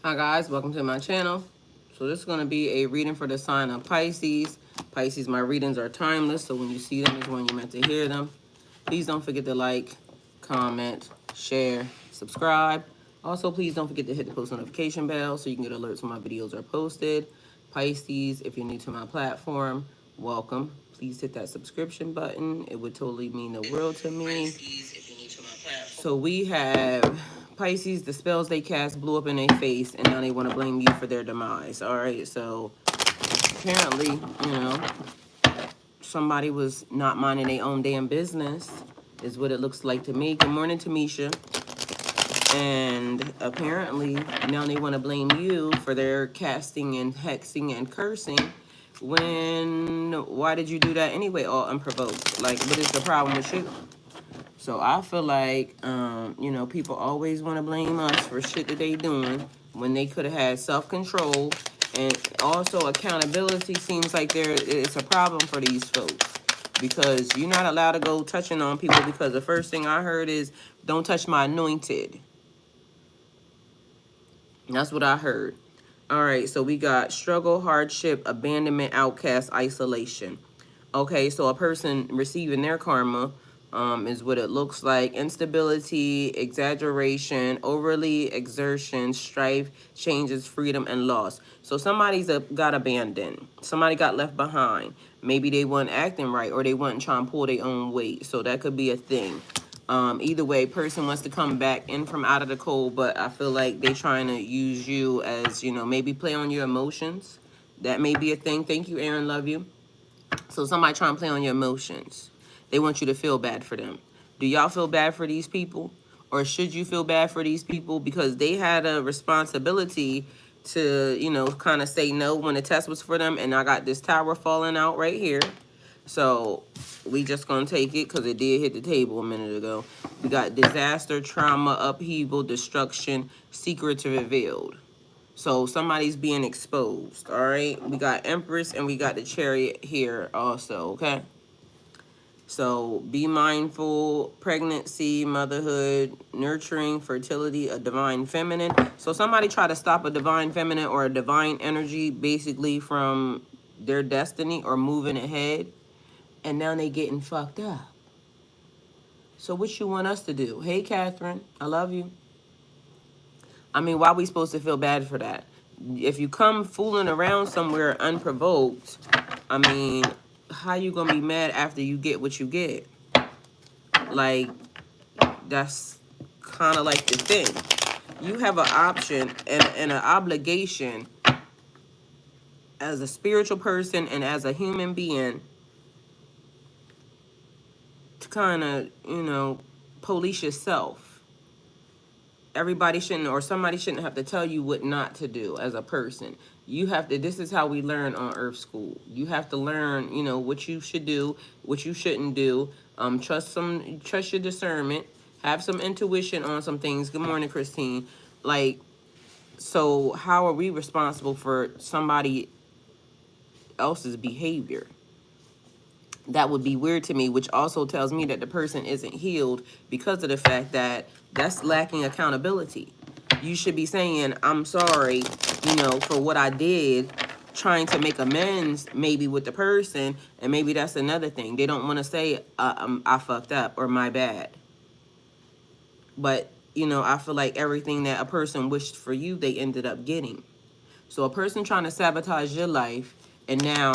Hi guys, welcome to my channel. So this is going to be a reading for the sign of Pisces. Pisces, my readings are timeless, so when you see them is when you're meant to hear them. Please don't forget to like, comment, share, subscribe. Also, please don't forget to hit the post notification bell so you can get alerts when my videos are posted. Pisces, if you're new to my platform, welcome. Please hit that subscription button. It would totally mean the world to me. So we have Pisces, the spells they cast blew up in their face, and now they want to blame you for their demise. All right, so apparently, somebody was not minding their own damn business, is what it looks like to me. Good morning, Tamisha. And apparently, now they want to blame you for their casting and hexing and cursing. Why did you do that anyway, all unprovoked? Like, what is the problem with you? So I feel like, people always want to blame us for shit that they doing when they could have had self-control. And also accountability seems like it's a problem for these folks. Because you're not allowed to go touching on people, because the first thing I heard is, don't touch my anointed. That's what I heard. All right, so we got struggle, hardship, abandonment, outcast, isolation. Okay, so a person receiving their karma is what it looks like. Instability, exaggeration, overly exertion, strife, changes, freedom, and loss. So somebody's got abandoned. Somebody got left behind. Maybe they weren't acting right, or they weren't trying to pull their own weight. So that could be a thing. Either way, person wants to come back in from out of the cold, but I feel like they trying to use you as, maybe play on your emotions. That may be a thing. Thank you, Aaron. Love you. So somebody trying to play on your emotions. They want you to feel bad for them. Do y'all feel bad for these people? Or should you feel bad for these people? Because they had a responsibility to, kind of say no when the test was for them. And I got this tower falling out right here. So we just gonna take it because it did hit the table a minute ago. We got disaster, trauma, upheaval, destruction, secrets revealed. So somebody's being exposed, all right? We got Empress and we got the Chariot here also, okay? So be mindful, pregnancy, motherhood, nurturing, fertility, a divine feminine. So somebody try to stop a divine feminine or a divine energy basically from their destiny or moving ahead. And now they getting fucked up. So what you want us to do? Hey, Catherine, I love you. I mean, why are we supposed to feel bad for that? If you come fooling around somewhere unprovoked, I mean, how you gonna be mad after you get what you get? Like, that's kind of like the thing. You have an option and an obligation as a spiritual person and as a human being to kind of, police yourself. Everybody shouldn't, or somebody shouldn't have to tell you what not to do as a person. You have to, this is how we learn on Earth School. You have to learn, what you should do, what you shouldn't do. Trust your discernment. Have some intuition on some things. Good morning, Christine. Like, so how are we responsible for somebody else's behavior? That would be weird to me, which also tells me that the person isn't healed because of the fact that that's lacking accountability. You should be saying, I'm sorry, for what I did, trying to make amends maybe with the person, and maybe that's another thing. They don't want to say, I fucked up or my bad. But, I feel like everything that a person wished for you, they ended up getting. So a person trying to sabotage your life, and now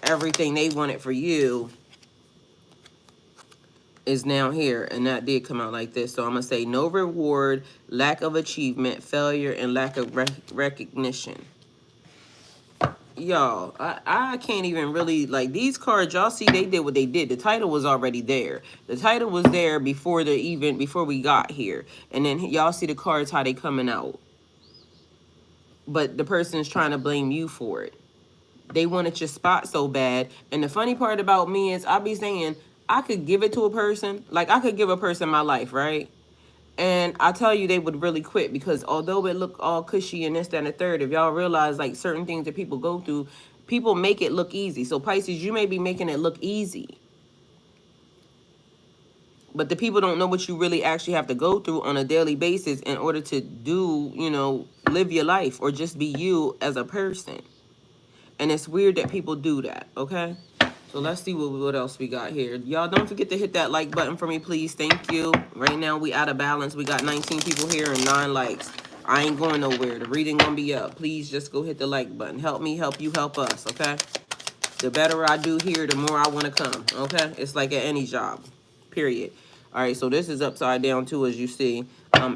everything they wanted for you is now here, and that did come out like this. So I'm gonna say no reward, lack of achievement, failure, and lack of recognition. Y'all, I can't even really, like, these cards, y'all see they did what they did. The title was already there. The title was there before we got here. And then y'all see the cards, how they coming out. But the person is trying to blame you for it. They wanted your spot so bad. And the funny part about me is I be saying, I could give it to a person. Like, I could give a person my life, right? And I tell you, they would really quit, because although it look all cushy and this, that, and the third, if y'all realize, like, certain things that people go through, people make it look easy. So Pisces, you may be making it look easy. But the people don't know what you really actually have to go through on a daily basis in order to do, you know, live your life or just be you as a person. And it's weird that people do that, okay? So let's see what else we got here. Y'all don't forget to hit that like button for me, please. Thank you. Right now we out of balance. We got 19 people here and 9 likes. I ain't going nowhere. The reading gonna be up. Please just go hit the like button. Help me, help you, help us, okay? The better I do here, the more I want to come, okay? It's like at any job, period. All right, so this is upside down too, as you see.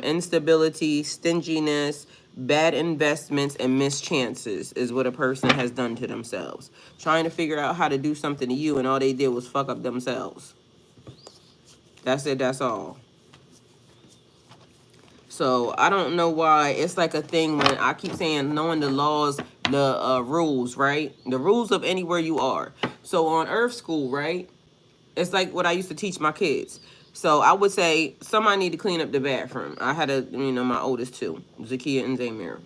Instability, stinginess, bad investments, and missed chances is what a person has done to themselves. Trying to figure out how to do something to you, and all they did was fuck up themselves. That's it, that's all. So I don't know why it's like a thing when I keep saying knowing the laws, the rules, right? The rules of anywhere you are. So on Earth School, right? It's like what I used to teach my kids. So I would say somebody need to clean up the bathroom. I had my oldest two, Zakia and Zamir,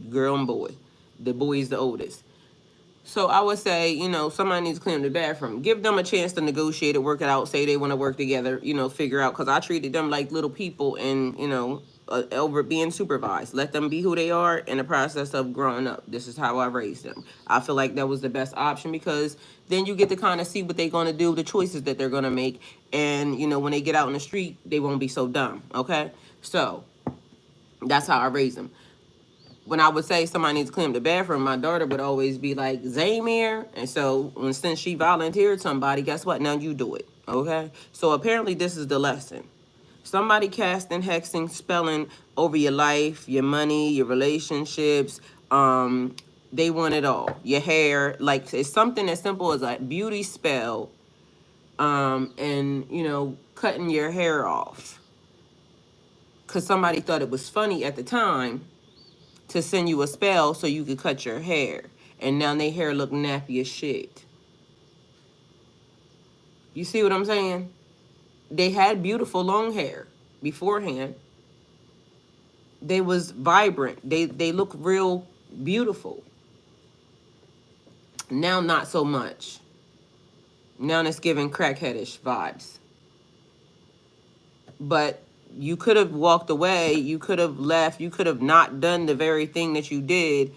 girl and boy. The boy is the oldest. So I would say, somebody needs to clean up the bathroom. Give them a chance to negotiate it, work it out, say they want to work together, figure out. Because I treated them like little people and, over being supervised. Let them be who they are in the process of growing up. This is how I raised them. I feel like that was the best option because then you get to kind of see what they're going to do, the choices that they're going to make. And, when they get out in the street, they won't be so dumb, okay? So that's how I raised them. When I would say somebody needs to clean up the bathroom, my daughter would always be like, Zamir. And so since she volunteered somebody, guess what? Now you do it, okay? So apparently this is the lesson. Somebody casting, hexing, spelling over your life, your money, your relationships. They want it all. Your hair. Like, it's something as simple as a beauty spell and, cutting your hair off. Because somebody thought it was funny at the time to send you a spell so you could cut your hair. And now their hair look nappy as shit. You see what I'm saying? They had beautiful long hair beforehand. They was vibrant. They look real beautiful. Now not so much. Now it's giving crackheadish vibes. But you could have walked away. You could have left. You could have not done the very thing that you did.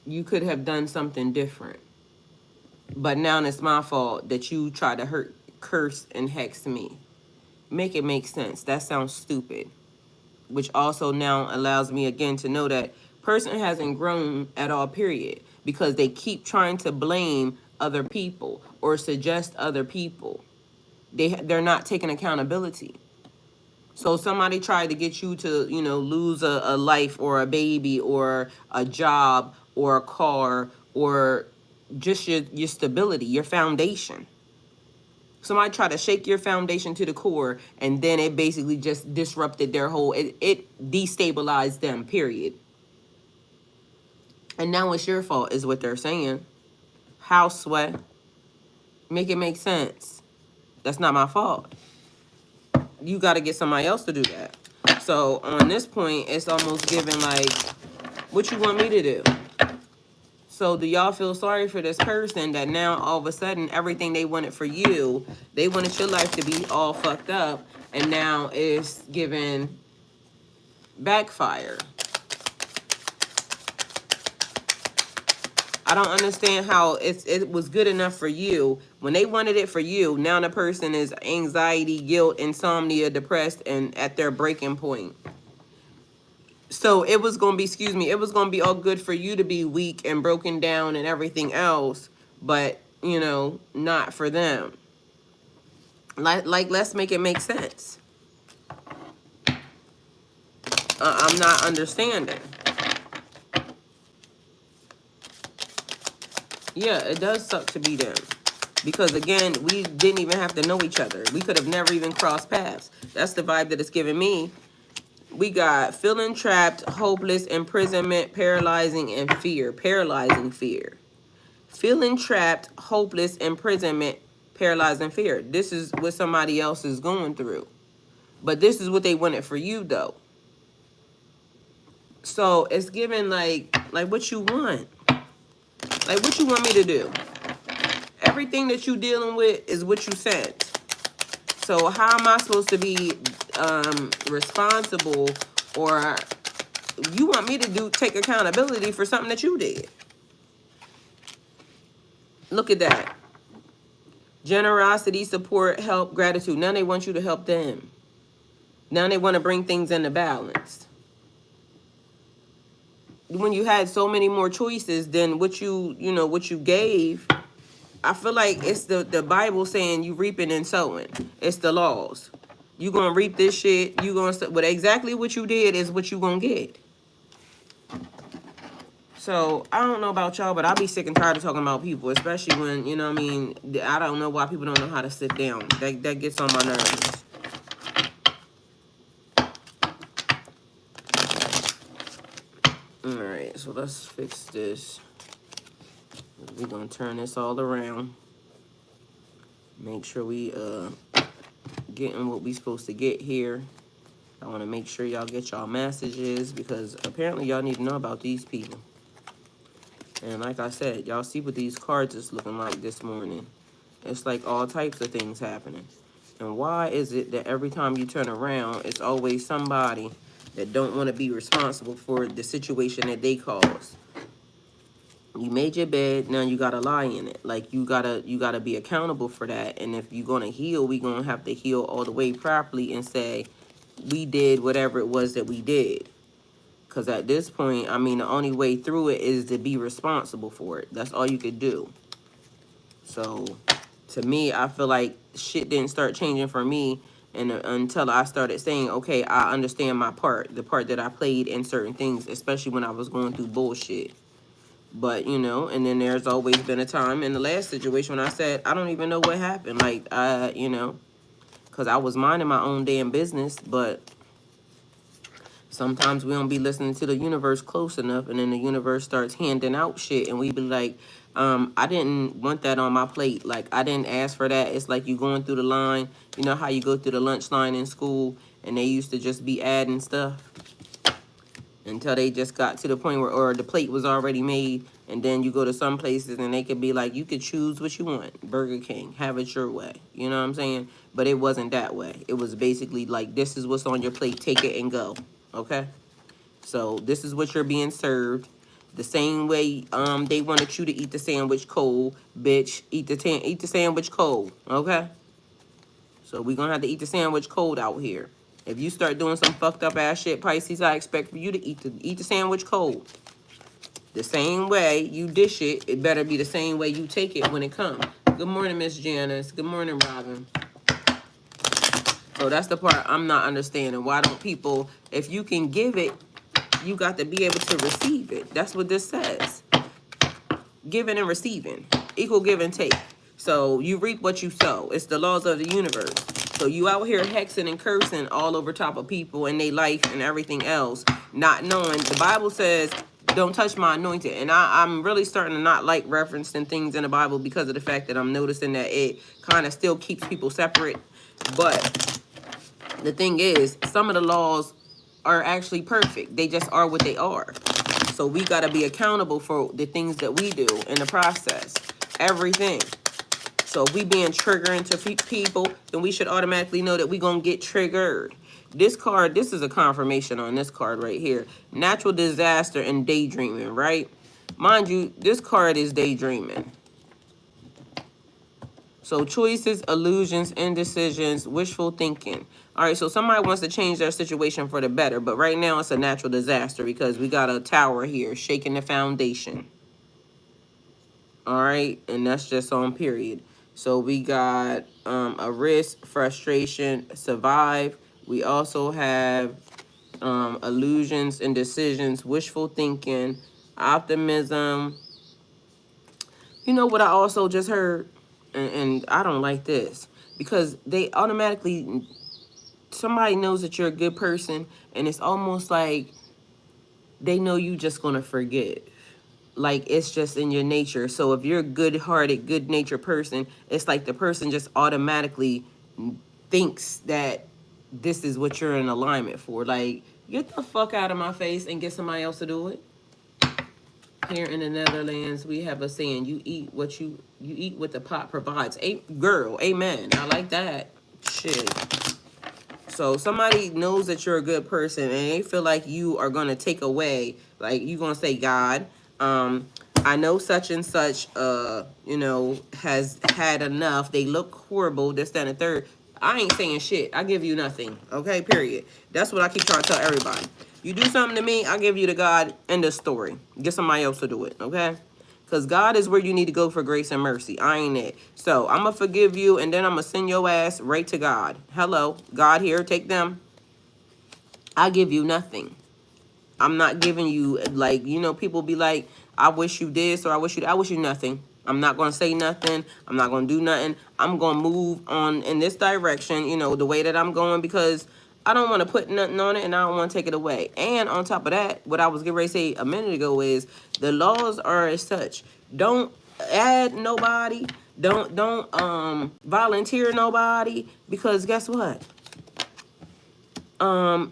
You could have done something different. But now it's my fault that you try to hurt, curse, and hex me. Make it make sense. That sounds stupid. Which also now allows me again to know that person hasn't grown at all, period. Because they keep trying to blame other people or suggest other people. They're not taking accountability. So somebody tried to get you to, lose a life or a baby or a job or a car or just your stability, your foundation. Somebody tried to shake your foundation to the core, and then it basically just disrupted their whole, it destabilized them, period. And now it's your fault, is what they're saying. House sweat. Make it make sense. That's not my fault. You got to get somebody else to do that. So on this point, it's almost giving like, what you want me to do? So do y'all feel sorry for this person that now all of a sudden everything they wanted for you, they wanted your life to be all fucked up, and now it's giving backfire. I don't understand how it was good enough for you. When they wanted it for you, now the person is anxiety, guilt, insomnia, depressed, and at their breaking point. So it was going to be, it was going to be all good for you to be weak and broken down and everything else, but, not for them. Like let's make it make sense. I'm not understanding. Yeah, it does suck to be them. Because, again, we didn't even have to know each other. We could have never even crossed paths. That's the vibe that it's giving me. We got feeling trapped, hopeless, imprisonment, paralyzing, and fear. Paralyzing fear. Feeling trapped, hopeless, imprisonment, paralyzing fear. This is what somebody else is going through. But this is what they wanted for you, though. So it's giving, like what you want. Like, what you want me to do? Everything that you dealing with is what you sent. So how am I supposed to be responsible, or you want me to take accountability for something that you did? Look at that. Generosity, support, help, gratitude. Now they want you to help them. Now they want to bring things into balance. When you had so many more choices than what what you gave, I feel like it's the Bible saying you reaping and sowing. It's the laws. You gonna reap this shit. You gonna, but exactly what you did is what you gonna get. So I don't know about y'all, but I'll be sick and tired of talking about people, especially when, you know what I mean, I don't know why people don't know how to sit down. That gets on my nerves. Alright, so let's fix this. We're gonna turn this all around. Make sure we getting what we supposed to get here. I want to make sure y'all get y'all messages, because apparently y'all need to know about these people. And like I said, y'all see what these cards is looking like this morning. It's like all types of things happening. And why is it that every time you turn around, it's always somebody that don't want to be responsible for the situation that they caused? You made your bed, now you gotta lie in it. Like, you gotta be accountable for that. And if you're gonna heal, we gonna have to heal all the way properly and say, we did whatever it was that we did. Because at this point, I mean, the only way through it is to be responsible for it. That's all you could do. So, to me, I feel like shit didn't start changing for me until I started saying, okay, I understand my part. The part that I played in certain things, especially when I was going through bullshit. But, you know, and then there's always been a time in the last situation when I said, I don't even know what happened. Like, you know, because I was minding my own damn business, but sometimes we don't be listening to the universe close enough, and then the universe starts handing out shit, and we be like, I didn't want that on my plate. Like, I didn't ask for that. It's like you going through the line. You know how you go through the lunch line in school, and they used to just be adding stuff until they just got to the point where, or the plate was already made, and then you go to some places, and they could be like, you could choose what you want. Burger King, have it your way. You know what I'm saying? But it wasn't that way. It was basically like, this is what's on your plate. Take it and go. Okay? So this is what you're being served. The same way they wanted you to eat the sandwich cold, bitch. Eat the sandwich cold, okay? So we're gonna have to eat the sandwich cold out here. If you start doing some fucked up ass shit, Pisces, I expect for you to eat the sandwich cold. The same way you dish it, it better be the same way you take it when it comes. Good morning, Miss Janice. Good morning, Robin. So that's the part I'm not understanding. Why don't people, if you can give it, you got to be able to receive it. That's what this says. Giving and receiving. Equal give and take. So you reap what you sow. It's the laws of the universe. So you out here hexing and cursing all over top of people and their life and everything else, not knowing. The Bible says, don't touch my anointed. And I'm really starting to not like referencing things in the Bible because of the fact that I'm noticing that it kind of still keeps people separate. But the thing is, some of the laws are actually perfect. They just are what they are. So we got to be accountable for the things that we do in the process. Everything. So if we being triggering to people, then we should automatically know that we going to get triggered. This card, this is a confirmation on this card right here. Natural disaster and daydreaming, right? Mind you, this card is daydreaming. So choices, illusions, indecisions, wishful thinking. All right, so somebody wants to change their situation for the better, but right now it's a natural disaster because we got a tower here shaking the foundation. All right, and that's just on period. So we got a risk, frustration, survive. We also have illusions, indecisions, wishful thinking, optimism. You know what I also just heard? And I don't like this because they automatically, somebody knows that you're a good person, and it's almost like they know you just gonna forget. Like, it's just in your nature. So if you're a good-hearted, good-natured person, it's like the person just automatically thinks that this is what you're in alignment for. Like, get the fuck out of my face and get somebody else to do it. Here in the Netherlands, we have a saying: you eat what you eat what the pot provides. Girl, amen. I like that. Shit. So somebody knows that you're a good person and they feel like you are going to take away, like you're going to say, God, I know such and such, you know, has had enough. They look horrible, this, that, and the third. I ain't saying shit. I give you nothing. Okay, period. That's what I keep trying to tell everybody. You do something to me, I give you to God. End of story. Get somebody else to do it, okay? Because God is where you need to go for grace and mercy. I ain't it. So I'm going to forgive you, and then I'm going to send your ass right to God. Hello, God here, take them. I give you nothing. I'm not giving you, like, you know, people be like, I wish you this or I wish you nothing. I'm not going to say nothing. I'm not going to do nothing. I'm going to move on in this direction, you know, the way that I'm going, because I don't want to put nothing on it and I don't want to take it away. And on top of that, what I was getting ready to say a minute ago is the laws are as such. Don't add nobody. Don't volunteer nobody, because guess what?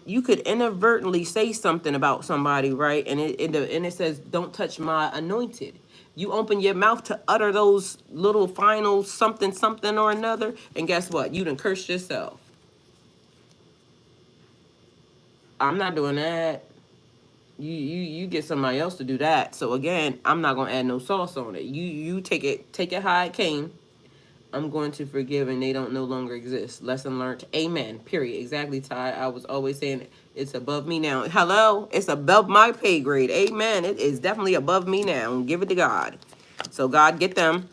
You could inadvertently say something about somebody, right? And it says, don't touch my anointed. You open your mouth to utter those little final something or another, and guess what? You done cursed yourself. I'm not doing that. You get somebody else to do that. So again, I'm not gonna add no sauce on it. You take it how it came. I'm going to forgive, and they don't no longer exist. Lesson learned. Amen. Period. Exactly, Ty. I was always saying it's above me now. Hello? It's above my pay grade. Amen. It is definitely above me now. Give it to God. So God, get them.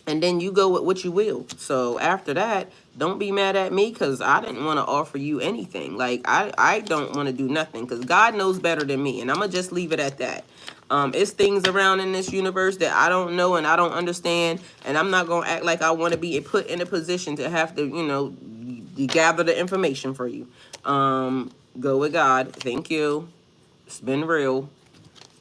And then you go with what you will. So after that, don't be mad at me, because I didn't want to offer you anything. Like, I don't want to do nothing, because God knows better than me. And I'm going to just leave it at that. It's things around in this universe that I don't know and I don't understand. And I'm not going to act like I want to be put in a position to have to, you know, gather the information for you. Go with God. Thank you. It's been real.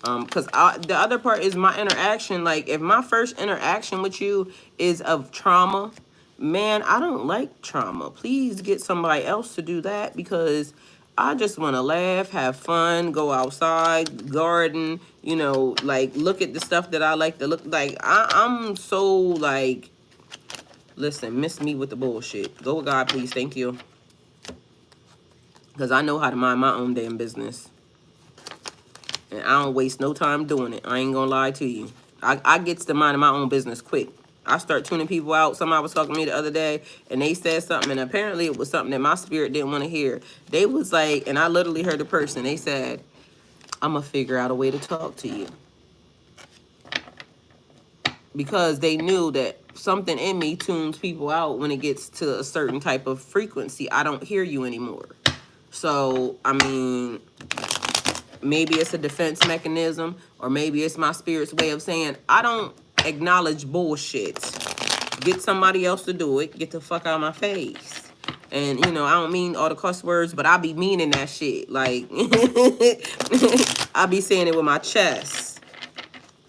Because the other part is my interaction. Like, if my first interaction with you is of trauma, man, I don't like trauma. Please get somebody else to do that, because I just want to laugh, have fun, go outside, garden, you know, like, look at the stuff that I like to look like. I'm so, like, listen, miss me with the bullshit. Go with God, please. Thank you. Because I know how to mind my own damn business. And I don't waste no time doing it. I ain't gonna lie to you. I get to minding my own business quick. I start tuning people out. Somebody was talking to me the other day, and they said something, and apparently it was something that my spirit didn't want to hear. They was like, and I literally heard the person, they said, I'm gonna figure out a way to talk to you. Because they knew that something in me tunes people out when it gets to a certain type of frequency. I don't hear you anymore. So, I mean, maybe it's a defense mechanism, or maybe it's my spirit's way of saying, I don't acknowledge bullshit. Get somebody else to do it. Get the fuck out of my face. And, you know, I don't mean all the cuss words, but I be meaning that shit. Like, I be saying it with my chest.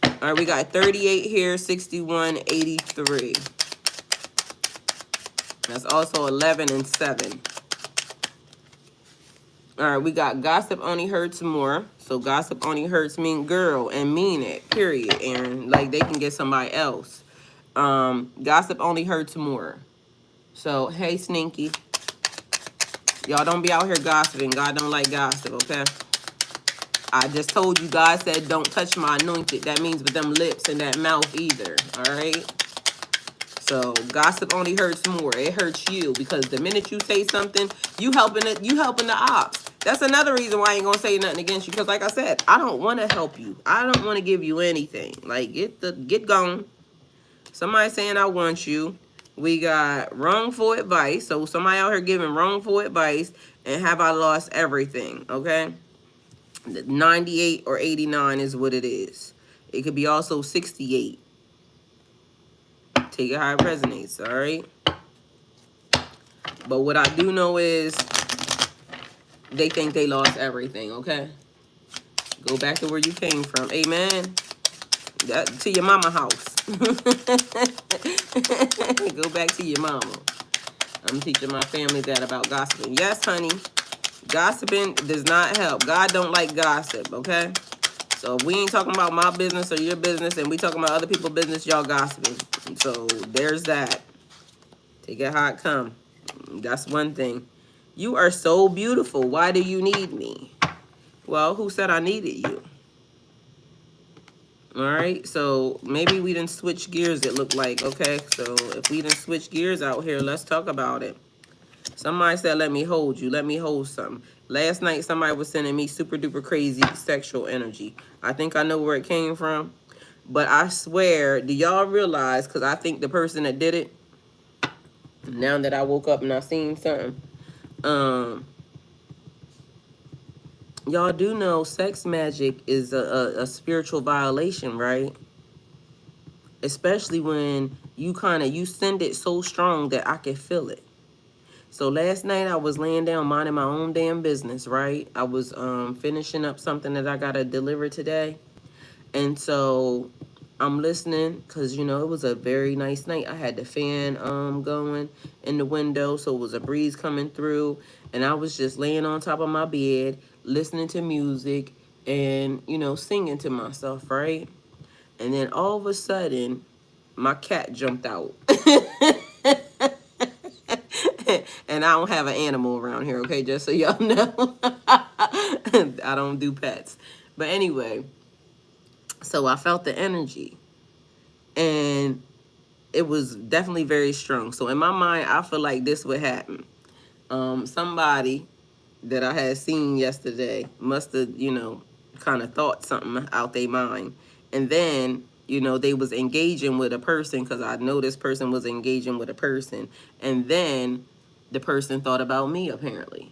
All right, we got 38 here, 61, 83. That's also 11 and 7. All right, we got gossip only hurts more. So gossip only hurts mean girl and mean it, period. And like, they can get somebody else. Gossip only hurts more. So, hey, Sneaky. Y'all don't be out here gossiping. God don't like gossip, okay? I just told you, God said don't touch my anointed. That means with them lips and that mouth either, all right? So gossip only hurts more. It hurts you, because the minute you say something, you helping the ops. That's another reason why I ain't gonna say nothing against you, because like I said, I don't want to help you. I don't want to give you anything. Like, get gone. Somebody saying I want you. We got wrongful advice. So somebody out here giving wrongful advice, and have I lost everything? Okay. 98 or 89 is what it is. It could be also 68. Take it how it resonates, all right? But what I do know is they think they lost everything, okay? Go back to where you came from. Amen. That, to your mama house. Go back to your mama. I'm teaching my family that about gossiping. Yes, honey. Gossiping does not help. God don't like gossip, okay? So if we ain't talking about my business or your business, and we talking about other people's business, y'all gossiping. So there's that. Take it how it come. That's one thing. You are so beautiful. Why do you need me? Well, who said I needed you? All right, so maybe we didn't switch gears, it looked like. Okay, so if we didn't switch gears out here, let's talk about it. Somebody said, let me hold you. Let me hold something. Last night, somebody was sending me super duper crazy sexual energy. I think I know where it came from. But I swear, do y'all realize, because I think the person that did it, now that I woke up and I seen something, y'all do know sex magic is a spiritual violation, right? Especially when you send it so strong that I can feel it. So last night I was laying down minding my own damn business, right? I was finishing up something that I gotta deliver today. And so I'm listening because, it was a very nice night. I had the fan going in the window, so it was a breeze coming through. And I was just laying on top of my bed, listening to music and, singing to myself, right? And then all of a sudden, my cat jumped out. And I don't have an animal around here, okay? Just so y'all know. I don't do pets. But anyway, so I felt the energy. And it was definitely very strong. So in my mind, I feel like this would happen. Somebody that I had seen yesterday must have, kind of thought something out their mind. And then, they was engaging with a person because I know this person was engaging with a person. And then the person thought about me, apparently.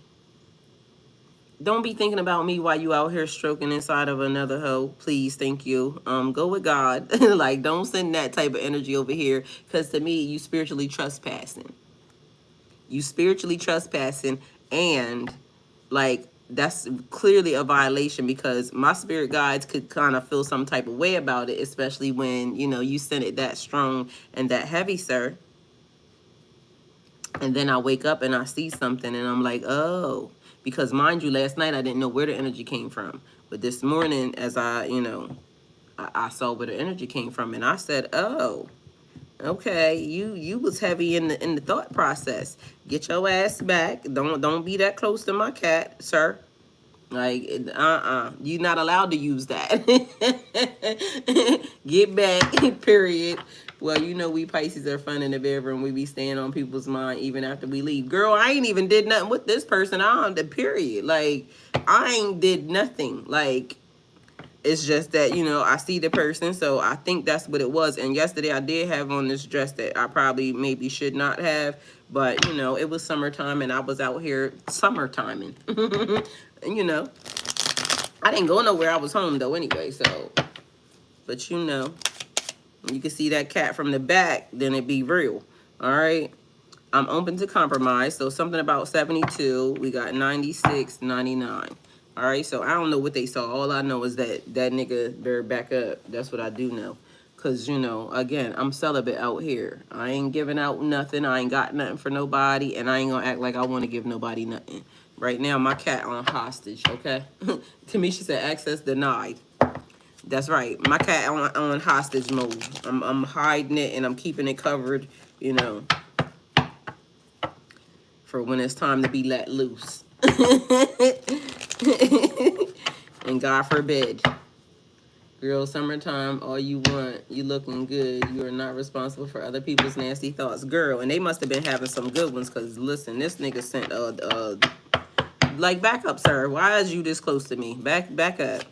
Don't be thinking about me while you out here stroking inside of another hoe. Please, thank you. Go with God. Like, don't send that type of energy over here. Because to me, you spiritually trespassing. You spiritually trespassing. And, like, that's clearly a violation because my spirit guides could kind of feel some type of way about it. Especially when, you send it that strong and that heavy, sir. And then I wake up and I see something and I'm like, oh. Because mind you, last night I didn't know where the energy came from. But this morning, as I saw where the energy came from, and I said, oh, okay, you was heavy in the thought process. Get your ass back. Don't be that close to my cat, sir. Like, you're not allowed to use that. Get back, period. Well, we Pisces are fun in the bedroom. We be staying on people's mind even after we leave. Girl, I ain't even did nothing with this person. The period. Like, I ain't did nothing. Like, it's just that, I see the person, so I think that's what it was. And yesterday I did have on this dress that I probably maybe should not have. But, it was summertime and I was out here summertiming. And, I didn't go nowhere. I was home, though, anyway. So, but, you can see that cat from the back, then it be real. All right? I'm open to compromise. So, something about 72. We got 96, 99. All right? So, I don't know what they saw. All I know is that nigga better back up. That's what I do know. Because, again, I'm celibate out here. I ain't giving out nothing. I ain't got nothing for nobody. And I ain't going to act like I want to give nobody nothing. Right now, my cat on hostage, okay? Tamisha said access denied. That's right. My cat on hostage mode. I'm hiding it and I'm keeping it covered, for when it's time to be let loose. And God forbid. Girl, summertime, all you want, you looking good. You are not responsible for other people's nasty thoughts. Girl, and they must have been having some good ones, because, listen, this nigga sent, like, back up, sir. Why is you this close to me? Back up.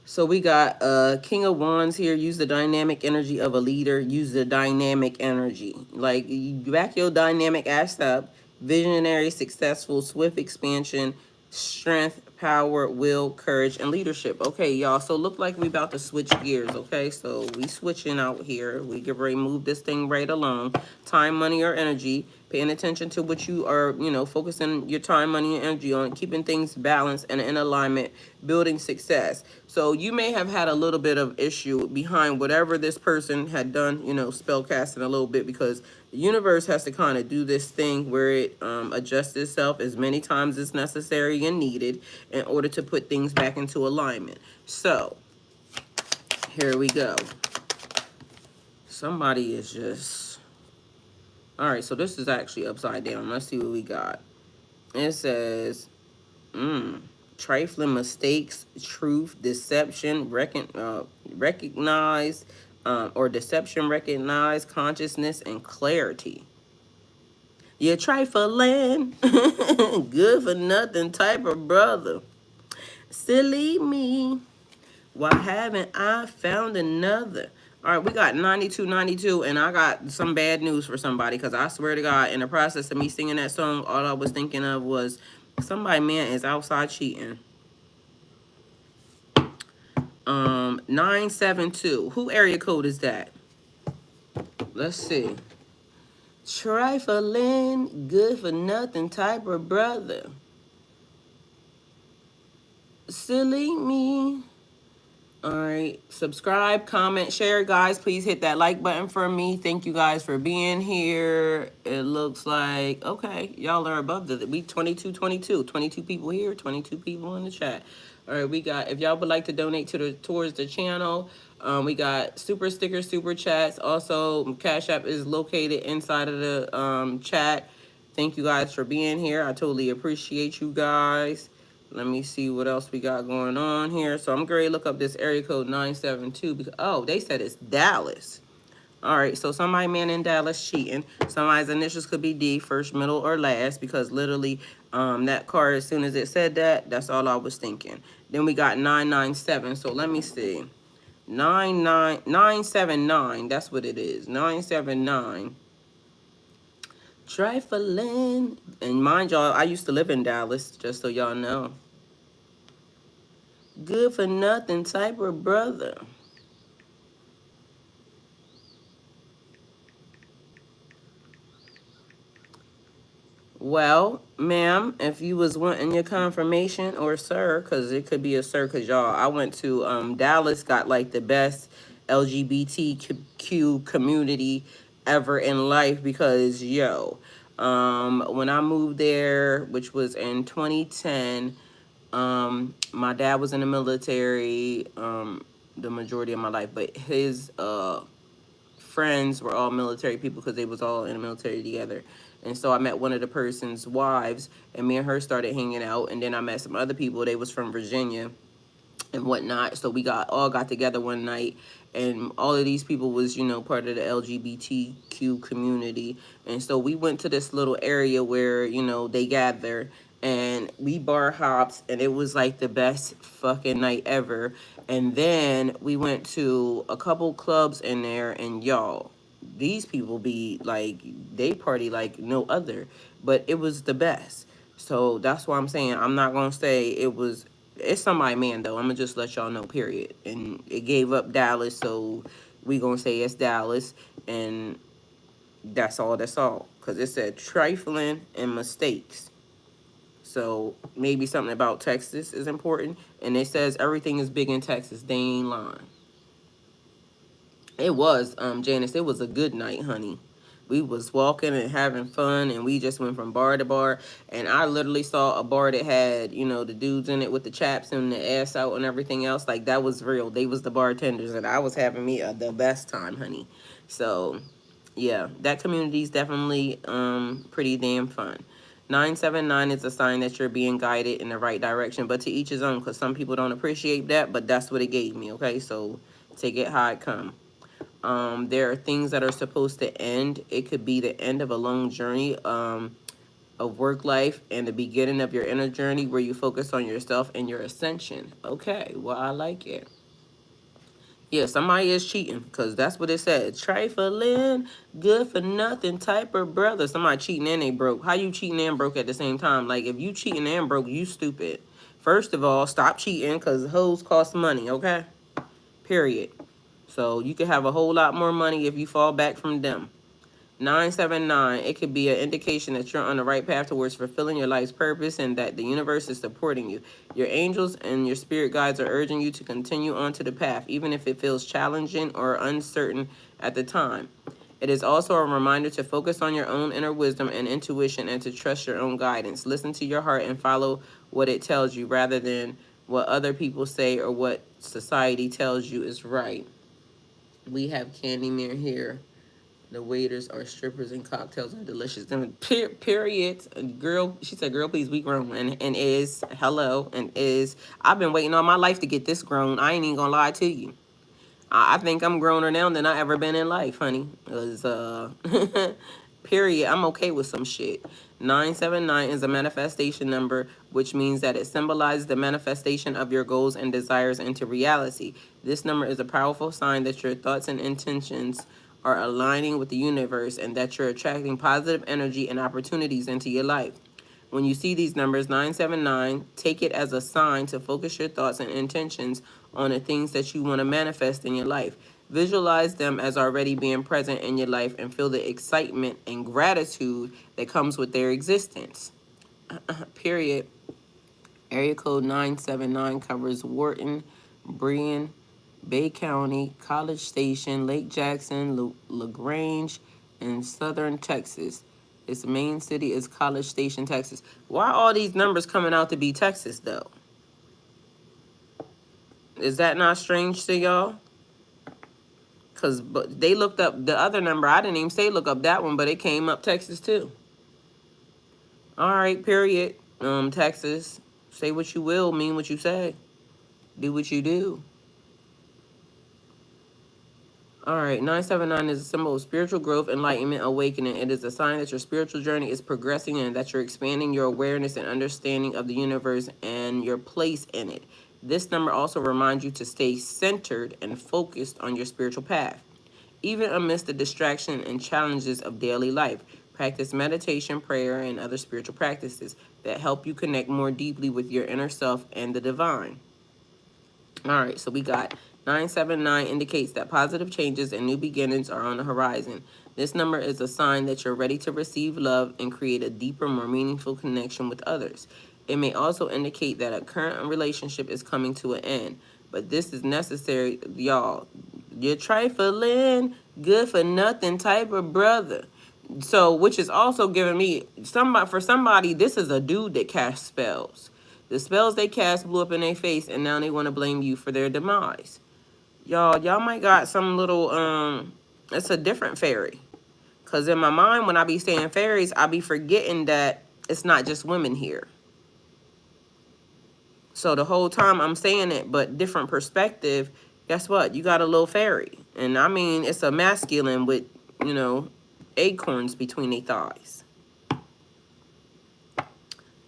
So we got King of Wands here. Use the dynamic energy of a leader. Use the dynamic energy. Like, you back your dynamic ass up. Visionary, successful, swift expansion, strength, power, will, courage, and leadership. Okay, y'all. So look like we about to switch gears, okay? So we switching out here. We get ready to move this thing right along. Time, money, or energy. Paying attention to what you are, focusing your time, money, and energy on. Keeping things balanced and in alignment. Building success. So you may have had a little bit of issue behind whatever this person had done, spell casting a little bit, because the universe has to kind of do this thing where it adjusts itself as many times as necessary and needed in order to put things back into alignment. So here we go. Somebody is just... All right, so this is actually upside down. Let's see what we got. It says, trifling mistakes, truth, deception, recognize, or deception, recognize, consciousness, and clarity. You're trifling, good for nothing type of brother. Silly me. Why haven't I found another? All right, we got 9292, and I got some bad news for somebody, because I swear to God, in the process of me singing that song, all I was thinking of was somebody, man, is outside cheating. 972. Who area code is that? Let's see. Trifling, good for nothing type of brother. Silly me. All right, subscribe, comment, share, guys. Please hit that like button for me. Thank you guys for being here. It looks like, okay, y'all are above we 22 people here, 22 people in the chat. All right, we got, if y'all would like to donate towards the channel, we got super stickers, super chats. Also, Cash App is located inside of the chat. Thank you guys for being here. I totally appreciate you guys. Let me see what else we got going on here. So I'm going to look up this area code 972 because, oh, they said it's Dallas. All right, so somebody, man, in Dallas cheating. Somebody's initials could be D, first, middle, or last, because literally that card, as soon as it said that, that's all I was thinking. Then we got 997. So let me see. 979. That's what it is. 979. Trifling. And mind y'all, I used to live in Dallas, just so y'all know. Good for nothing type of brother. Well, ma'am, if you was wanting your confirmation, or sir, because it could be a sir, because y'all, I went to Dallas, got like the best LGBTQ community ever in life, because yo, when I moved there, which was in 2010, my dad was in the military the majority of my life, but his friends were all military people because they was all in the military together. And so I met one of the person's wives, and me and her started hanging out. And then I met some other people. They was from Virginia and whatnot. So we all got together one night, and all of these people was, you know, part of the LGBTQ community. And so we went to this little area where, you know, they gather, and we bar hopped, and it was like the best fucking night ever. And then we went to a couple clubs in there, and y'all, these people be like, they party like no other, but it was the best. So that's why I'm saying, I'm not gonna say it's somebody, man, though. I'm gonna just let y'all know, period. And it gave up Dallas, so we gonna say it's Dallas, and that's all. Because it said trifling and mistakes. So maybe something about Texas is important. And it says everything is big in Texas. They ain't lying. It was, Janice, it was a good night, honey. We was walking and having fun, and we just went from bar to bar. And I literally saw a bar that had, you know, the dudes in it with the chaps and the ass out and everything else. Like, that was real. They was the bartenders, and I was having me the best time, honey. So, yeah, that community is definitely pretty damn fun. 979 is a sign that you're being guided in the right direction, but to each his own, because some people don't appreciate that, but that's what it gave me, okay? So take it how it come. There are things that are supposed to end. It could be the end of a long journey of work life and the beginning of your inner journey where you focus on yourself and your ascension. Okay, well, I like it. Yeah, somebody is cheating, because that's what it said. Trifling, good for nothing type of brother. Somebody cheating and they broke. How you cheating and broke at the same time? Like, if you cheating and broke, you stupid. First of all, stop cheating, because hoes cost money, okay? Period. So you could have a whole lot more money if you fall back from them. 979, it could be an indication that you're on the right path towards fulfilling your life's purpose and that the universe is supporting you. Your angels and your spirit guides are urging you to continue onto the path, even if it feels challenging or uncertain at the time. It is also a reminder to focus on your own inner wisdom and intuition and to trust your own guidance. Listen to your heart and follow what it tells you rather than what other people say or what society tells you is right. We have Candyman here. The waiters are strippers and cocktails are delicious. Period. Girl, she said, girl, please, we grown. And is, hello, and is, I've been waiting all my life to get this grown. I ain't even gonna lie to you. I think I'm growner now than I ever been in life, honey. Cause period. I'm okay with some shit. 979 is a manifestation number, which means that it symbolizes the manifestation of your goals and desires into reality. This number is a powerful sign that your thoughts and intentions are aligning with the universe and that you're attracting positive energy and opportunities into your life. When you see these numbers, 979, take it as a sign to focus your thoughts and intentions on the things that you want to manifest in your life. Visualize them as already being present in your life and feel the excitement and gratitude that comes with their existence. Period. Area code 979 covers Wharton, Bryan, Bay County, College Station, Lake Jackson, LaGrange, and southern Texas. Its main city is College Station, Texas. Why are all these numbers coming out to be Texas, though? Is that not strange to y'all? Because they looked up the other number. I didn't even say look up that one, but it came up Texas, too. All right, period. Texas. Say what you will, mean what you say. Do what you do. All right, 979 is a symbol of spiritual growth, enlightenment, awakening. It is a sign that your spiritual journey is progressing and that you're expanding your awareness and understanding of the universe and your place in it. This number also reminds you to stay centered and focused on your spiritual path. Even amidst the distraction and challenges of daily life, practice meditation, prayer, and other spiritual practices that help you connect more deeply with your inner self and the divine. All right, so we got 979 indicates that positive changes and new beginnings are on the horizon. This number is a sign that you're ready to receive love and create a deeper, more meaningful connection with others. It may also indicate that a current relationship is coming to an end, but this is necessary, y'all. You're trifling, good for nothing type of brother. So, which is also giving me for somebody, this is a dude that casts spells. The spells they cast blew up in their face, and now they want to blame you for their demise. Y'all might got some little it's a different fairy. Cause in my mind, when I be saying fairies, I be forgetting that it's not just women here. So the whole time I'm saying it, but different perspective, guess what? You got a little fairy. And I mean, it's a masculine with, acorns between their thighs.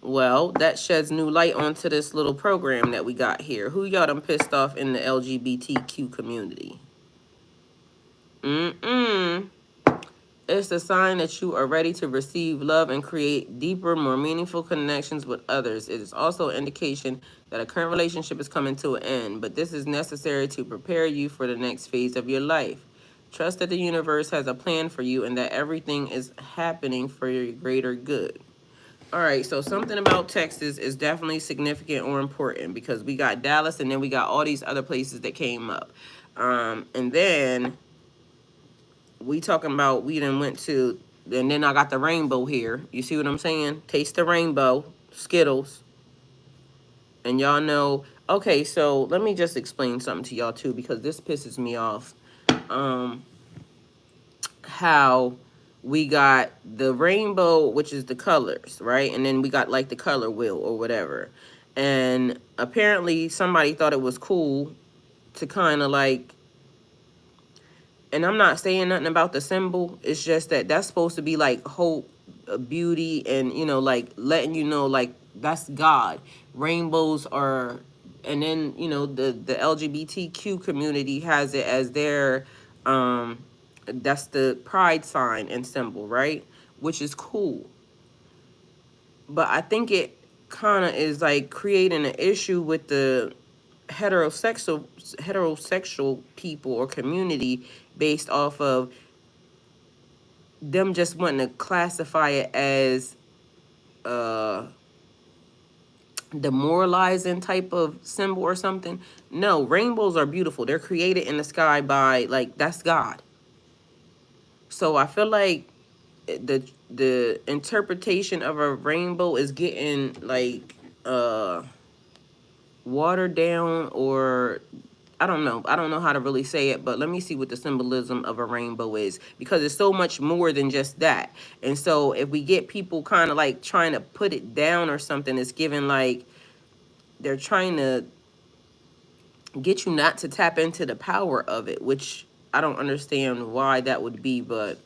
Well, that sheds new light onto this little program that we got here. Who y'all done pissed off in the LGBTQ community? It's a sign that you are ready to receive love and create deeper, more meaningful connections with others. It is also an indication that a current relationship is coming to an end, but this is necessary to prepare you for the next phase of your life. Trust that the universe has a plan for you and that everything is happening for your greater good. All right, so something about Texas is definitely significant or important because we got Dallas and then we got all these other places that came up. And then we talking about we done went to, and then I got the rainbow here. You see what I'm saying? Taste the rainbow, Skittles. And y'all know, okay, so let me just explain something to y'all too because this pisses me off. How we got the rainbow, which is the colors, right? And then we got like the color wheel or whatever. And apparently somebody thought it was cool to kind of like, and I'm not saying nothing about the symbol. It's just that that's supposed to be like hope, beauty, and, like letting you know, like that's God. Rainbows are, and then, the LGBTQ community has it as their, that's the pride sign and symbol, right? Which is cool. But I think it kind of is like creating an issue with the heterosexual people or community based off of them just wanting to classify it as demoralizing type of symbol or something. No, rainbows are beautiful. They're created in the sky by, like, that's God. So I feel like the interpretation of a rainbow is getting like watered down, or I don't know. I don't know how to really say it, but let me see what the symbolism of a rainbow is, because it's so much more than just that. And so if we get people kind of like trying to put it down or something, it's given like they're trying to get you not to tap into the power of it, which I don't understand why that would be, but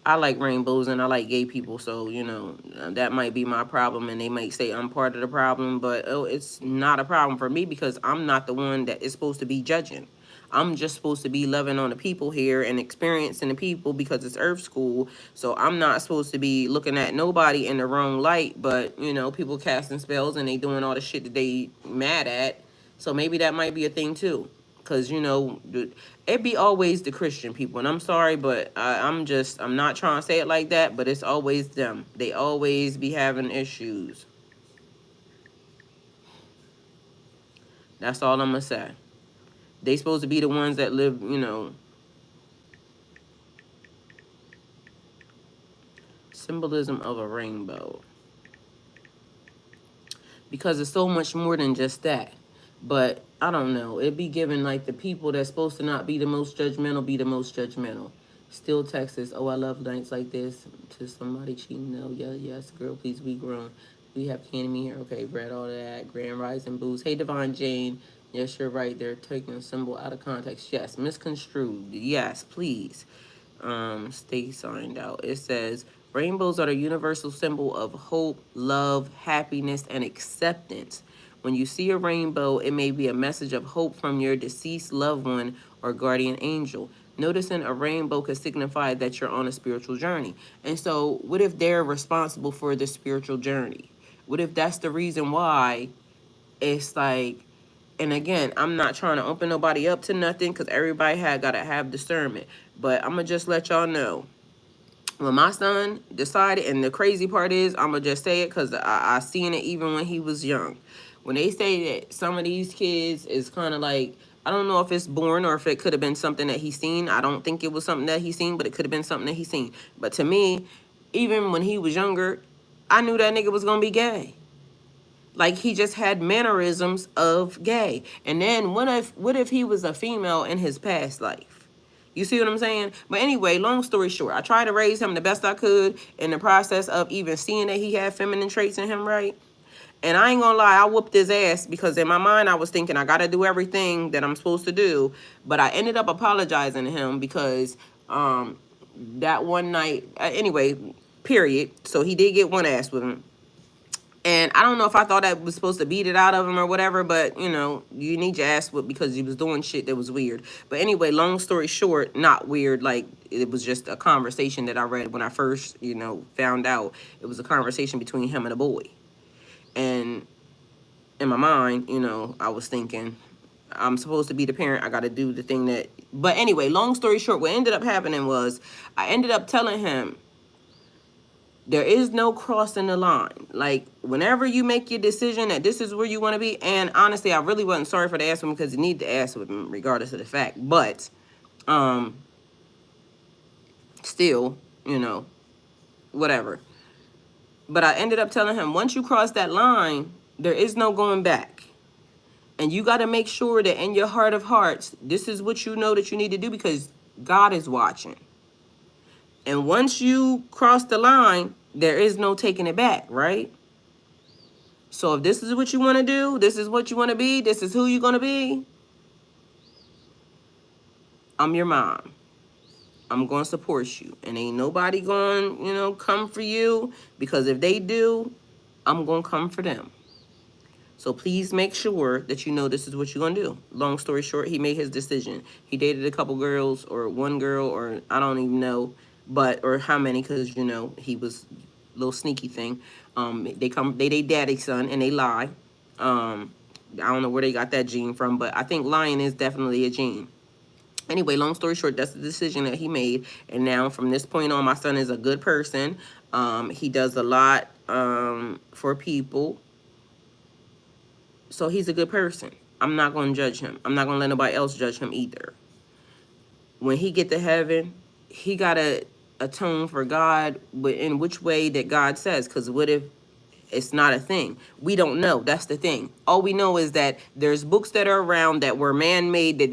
I like rainbows and I like gay people, so you know that might be my problem, and they might say I'm part of the problem, but oh, it's not a problem for me because I'm not the one that is supposed to be judging. I'm just supposed to be loving on the people here and experiencing the people because it's Earth School. So I'm not supposed to be looking at nobody in the wrong light, but you know, people casting spells and they doing all the shit that they mad at. So maybe that might be a thing too. Cause you know, it be always the Christian people, and I'm sorry, but I'm not trying to say it like that, but it's always them. They always be having issues. That's all I'm gonna say. They supposed to be the ones that live, you know. Symbolism of a rainbow, because it's so much more than just that. But I don't know. It be given like the people that's supposed to not be the most judgmental be the most judgmental. Still Texas. Oh, I love nights like this. To somebody cheating. No, yeah, yes, girl, please be grown. We have candy here. Okay, read all that. Grand Rising Booze. Hey, Divine Jane. Yes, you're right. They're taking a symbol out of context. Yes, misconstrued. Yes, please. Stay signed out. It says rainbows are the universal symbol of hope, love, happiness, and acceptance. When you see a rainbow, it may be a message of hope from your deceased loved one or guardian angel. Noticing a rainbow could signify that you're on a spiritual journey. And so, what if they're responsible for the spiritual journey? What if that's the reason why it's like, and again, I'm not trying to open nobody up to nothing because everybody gotta have discernment. But I'm gonna just let y'all know, when my son decided, and the crazy part is, I'm gonna just say it because I seen it even when he was young. When they say that some of these kids is kind of like, I don't know if it's born or if it could have been something that he seen. I don't think it was something that he seen, but it could have been something that he seen. But to me, even when he was younger, I knew that nigga was gonna be gay. Like he just had mannerisms of gay. And then what if he was a female in his past life? You see what I'm saying? But anyway, long story short, I tried to raise him the best I could in the process of even seeing that he had feminine traits in him, right? And I ain't gonna lie, I whooped his ass because in my mind I was thinking I gotta do everything that I'm supposed to do. But I ended up apologizing to him because that one night, anyway, period. So he did get one ass with him. And I don't know if I thought I was supposed to beat it out of him or whatever, but, you know, you need your ass whipped because he was doing shit that was weird. But anyway, long story short, not weird. Like, it was just a conversation that I read when I first, you know, found out. It was a conversation between him and a boy. And in my mind, you know, I was thinking, I'm supposed to be the parent. I got to do the thing that... But anyway, long story short, what ended up happening was I ended up telling him, there is no crossing the line. Like, whenever you make your decision that this is where you want to be, and honestly, I really wasn't sorry for the ass whipping because you need the ass whipping regardless of the fact. But, still, you know, whatever. But I ended up telling him, once you cross that line, there is no going back. And you got to make sure that in your heart of hearts, this is what you know that you need to do because God is watching. And once you cross the line, there is no taking it back, right? So if this is what you want to do, this is what you want to be, this is who you're going to be, I'm your mom. I'm going to support you. And ain't nobody going, you know, come for you. Because if they do, I'm going to come for them. So please make sure that you know this is what you're going to do. Long story short, he made his decision. He dated a couple girls or one girl or I don't even know, but or how many because, you know, he was a little sneaky thing. They daddy's son and they lie. I don't know where they got that gene from, but I think lying is definitely a gene. Anyway, long story short, that's the decision that he made. And now from this point on, my son is a good person. He does a lot for people. So he's a good person. I'm not going to judge him. I'm not going to let nobody else judge him either. When he get to heaven, he got to atone for God in which way that God says. Because what if It's not a thing. We don't know. That's the thing. All we know is that there's books that are around that were man-made, that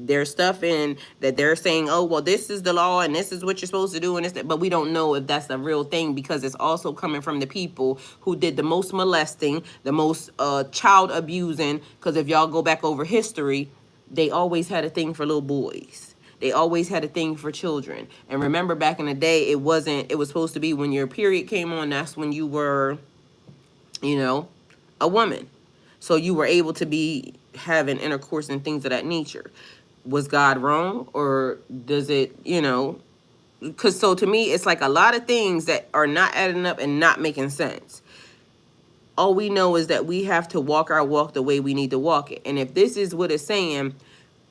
there's stuff in that they're saying, oh, well, this is the law and this is what you're supposed to do, and this, but we don't know if that's the real thing, because it's also coming from the people who did the most molesting, the most child abusing. Because if y'all go back over history, they always had a thing for little boys. They always had a thing for children. And remember, back in the day, it was supposed to be when your period came on, that's when you were, a woman. So you were able to be having intercourse and things of that nature. Was God wrong? Or does it, because so to me, it's like a lot of things that are not adding up and not making sense. All we know is that we have to walk our walk the way we need to walk it. And if this is what it's saying,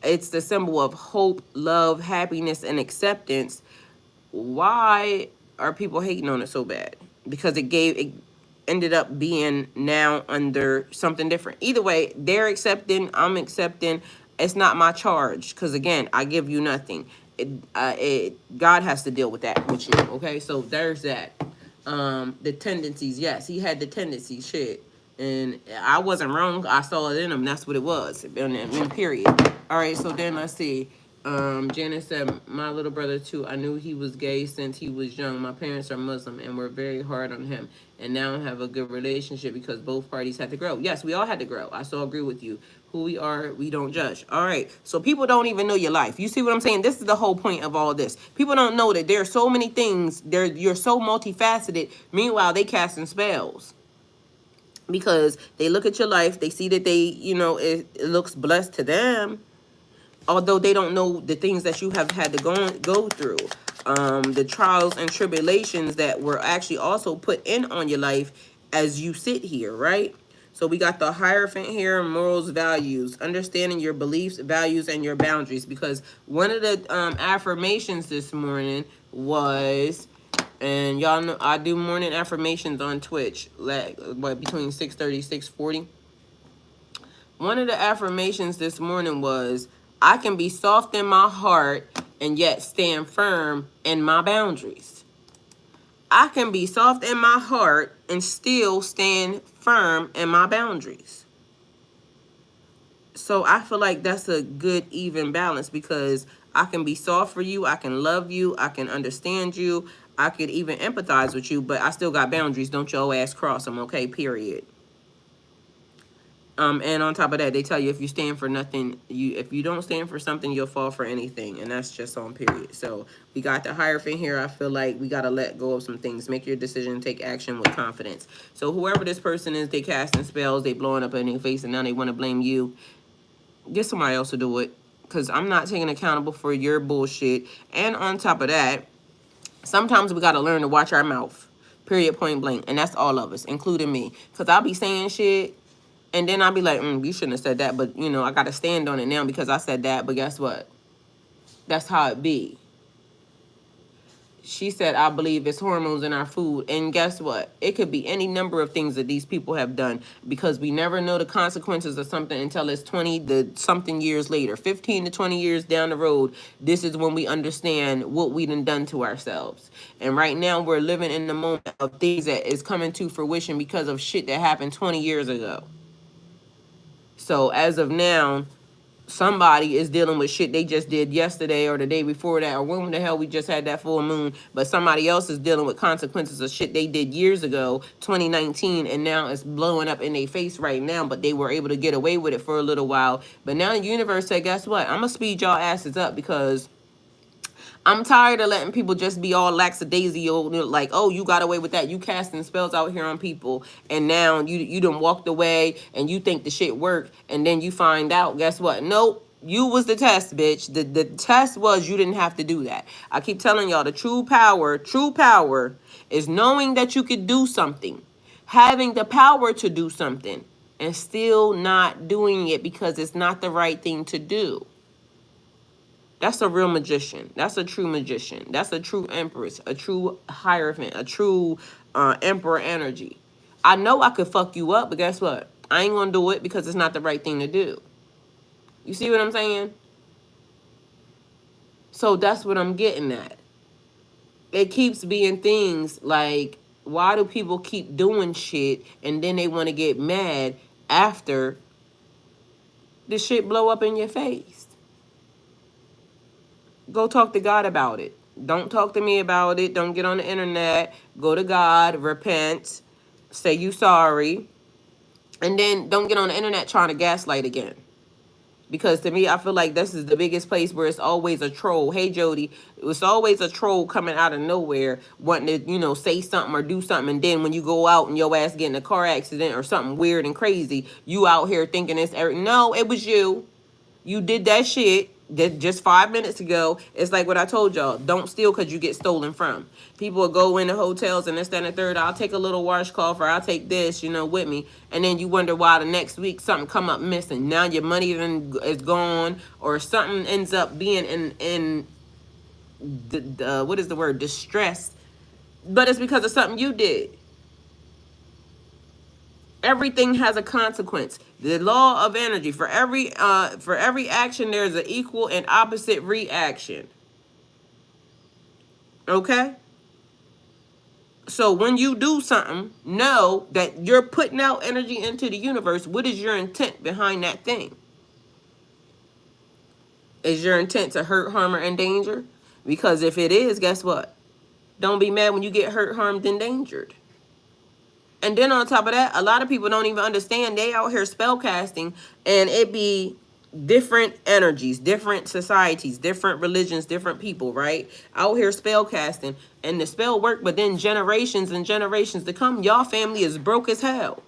it's the symbol of hope, love, happiness, and acceptance. Why are people hating on it so bad? Because it ended up being now under something different. Either way, they're accepting, I'm accepting. It's not my charge, because again, I give you nothing. God has to deal with that with you. Okay, so there's that. The tendencies, yes, he had the tendencies, shit. And I wasn't wrong. I saw it in him. That's what it was. In period. All right, so then let's see. Janice said, my little brother too. I knew he was gay since he was young. My parents are Muslim and were very hard on him. And now have a good relationship because both parties had to grow. Yes, we all had to grow. I so agree with you. Who we are, we don't judge. All right, so people don't even know your life. You see what I'm saying? This is the whole point of all this. People don't know that there are so many things. You're so multifaceted. Meanwhile, they casting spells. Because they look at your life, they see that it looks blessed to them, although they don't know the things that you have had to go through, the trials and tribulations that were actually also put in on your life as you sit here, right? So we got the Hierophant here, morals, values, understanding your beliefs, values, and your boundaries. Because one of the affirmations this morning was, and y'all know I do morning affirmations on Twitch, like between 6:30, 6:40. One of the affirmations this morning was, I can be soft in my heart and yet stand firm in my boundaries. I can be soft in my heart and still stand firm in my boundaries. So I feel like that's a good even balance, because I can be soft for you, I can love you, I can understand you, I could even empathize with you, but I still got boundaries. Don't your ass cross them, okay? Period. And on top of that, they tell you if you stand for nothing, if you don't stand for something, you'll fall for anything, and that's just on period. So we got the Hierophant here. I feel like we gotta let go of some things, make your decision, take action with confidence. So whoever this person is, they casting spells, they blowing up in their face, and now they want to blame you. Get somebody else to do it, because I'm not taking accountable for your bullshit. And on top of that, sometimes we gotta learn to watch our mouth. Period, point blank, and that's all of us, including me, because I'll be saying shit. And then I'll be like, you shouldn't have said that. But, I got to stand on it now because I said that. But guess what? That's how it be. She said, I believe it's hormones in our food. And guess what? It could be any number of things that these people have done, because we never know the consequences of something until it's 20 to something years later. 15 to 20 years down the road, this is when we understand what we done to ourselves. And right now, we're living in the moment of things that is coming to fruition because of shit that happened 20 years ago. So as of now, somebody is dealing with shit they just did yesterday or the day before that, or when the hell we just had that full moon. But somebody else is dealing with consequences of shit they did years ago, 2019, and now it's blowing up in their face right now. But they were able to get away with it for a little while. But now the universe said, guess what? I'm going to speed y'all asses up, because I'm tired of letting people just be all lackadaisical, like, oh, you got away with that. You casting spells out here on people, and now you done walked away, and you think the shit worked, and then you find out, guess what? Nope, you was the test, bitch. The test was you didn't have to do that. I keep telling y'all, the true power is knowing that you could do something, having the power to do something, and still not doing it because it's not the right thing to do. That's a real magician. That's a true magician. That's a true empress, a true Hierophant, a true emperor energy. I know I could fuck you up, but guess what? I ain't gonna do it because it's not the right thing to do. You see what I'm saying? So that's what I'm getting at. It keeps being things like Why do people keep doing shit and then they want to get mad after the shit blow up in your face? Go talk to God about it. Don't talk to me about it. Don't get on the internet. Go to God, repent, say you sorry, and then don't get on the internet trying to gaslight again. Because to me, I feel like this is the biggest place where it's always a troll. Hey, Jody, it's always a troll coming out of nowhere wanting to, say something or do something. And then when you go out and your ass get in a car accident or something weird and crazy, you out here thinking it's Eric. No, it was you. You did that shit just 5 minutes ago. It's like what I told y'all. Don't steal because you get stolen from. People will go into hotels and this, that, and the third. I'll take a little washcloth or I'll take this, with me. And then you wonder why the next week something come up missing. Now your money even is gone or something ends up being in what is the word? Distress. But it's because of something you did. Everything has a consequence. The law of energy. For every action, there's an equal and opposite reaction. Okay? So when you do something, know that you're putting out energy into the universe. What is your intent behind that thing? Is your intent to hurt, harm, or endanger? Because if it is, guess what? Don't be mad when you get hurt, harmed, endangered. And then on top of that, a lot of people don't even understand they out here spell casting, and it be different energies, different societies, different religions, different people, right? Out here spell casting, and the spell work, but then generations and generations to come, y'all family is broke as hell.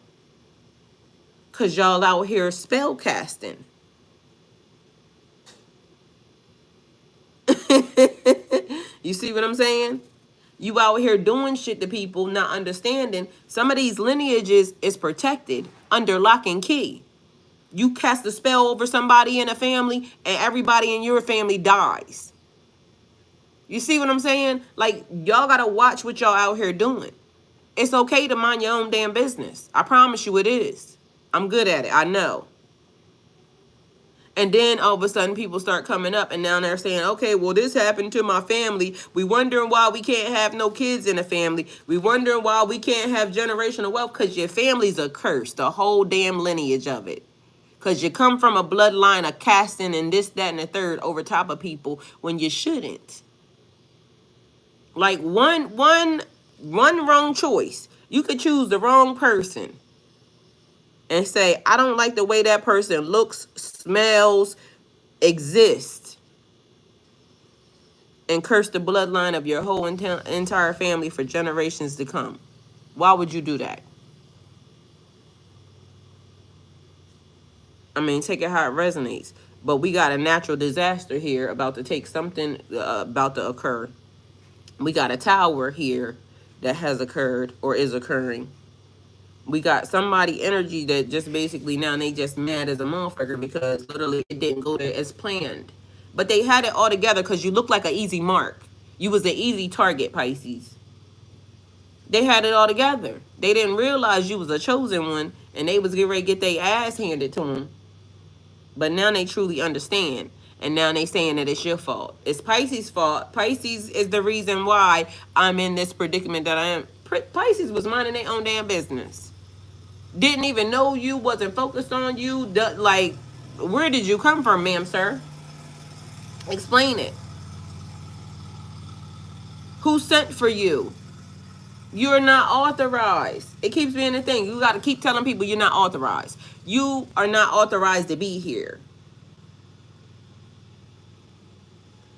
Because y'all out here spell casting. You see what I'm saying? You out here doing shit to people, not understanding. Some of these lineages is protected under lock and key. You cast a spell over somebody in a family, and everybody in your family dies. You see what I'm saying? Like, y'all gotta watch what y'all out here doing. It's okay to mind your own damn business. I promise you it is. I'm good at it. I know. And then all of a sudden people start coming up and now they're saying, okay, well, this happened to my family. We wondering why we can't have no kids in the family. We wondering why we can't have generational wealth, because your family's a curse, the whole damn lineage of it. Because you come from a bloodline of casting and this, that, and the third over top of people when you shouldn't. Like one wrong choice. You could choose the wrong person and say, I don't like the way that person looks, smells, exists, and curse the bloodline of your whole entire family for generations to come. Why would you do that? I mean, take it how it resonates. But we got a natural disaster here about to take something about to occur. We got a tower here that has occurred or is occurring. We got somebody energy that just basically now they just mad as a motherfucker because literally it didn't go there as planned. But they had it all together because you look like an easy mark. You was an easy target, Pisces. They had it all together. They didn't realize you was a chosen one and they was getting ready to get their ass handed to them. But now they truly understand. And now they saying that it's your fault. It's Pisces' fault. Pisces is the reason why I'm in this predicament that I am. Pisces was minding their own damn business. Didn't even know you, wasn't focused on you. Like, where did you come from, ma'am, sir? Explain it. Who sent for you? You're not authorized. It keeps being a thing. You got to keep telling people you're not authorized. You are not authorized to be here.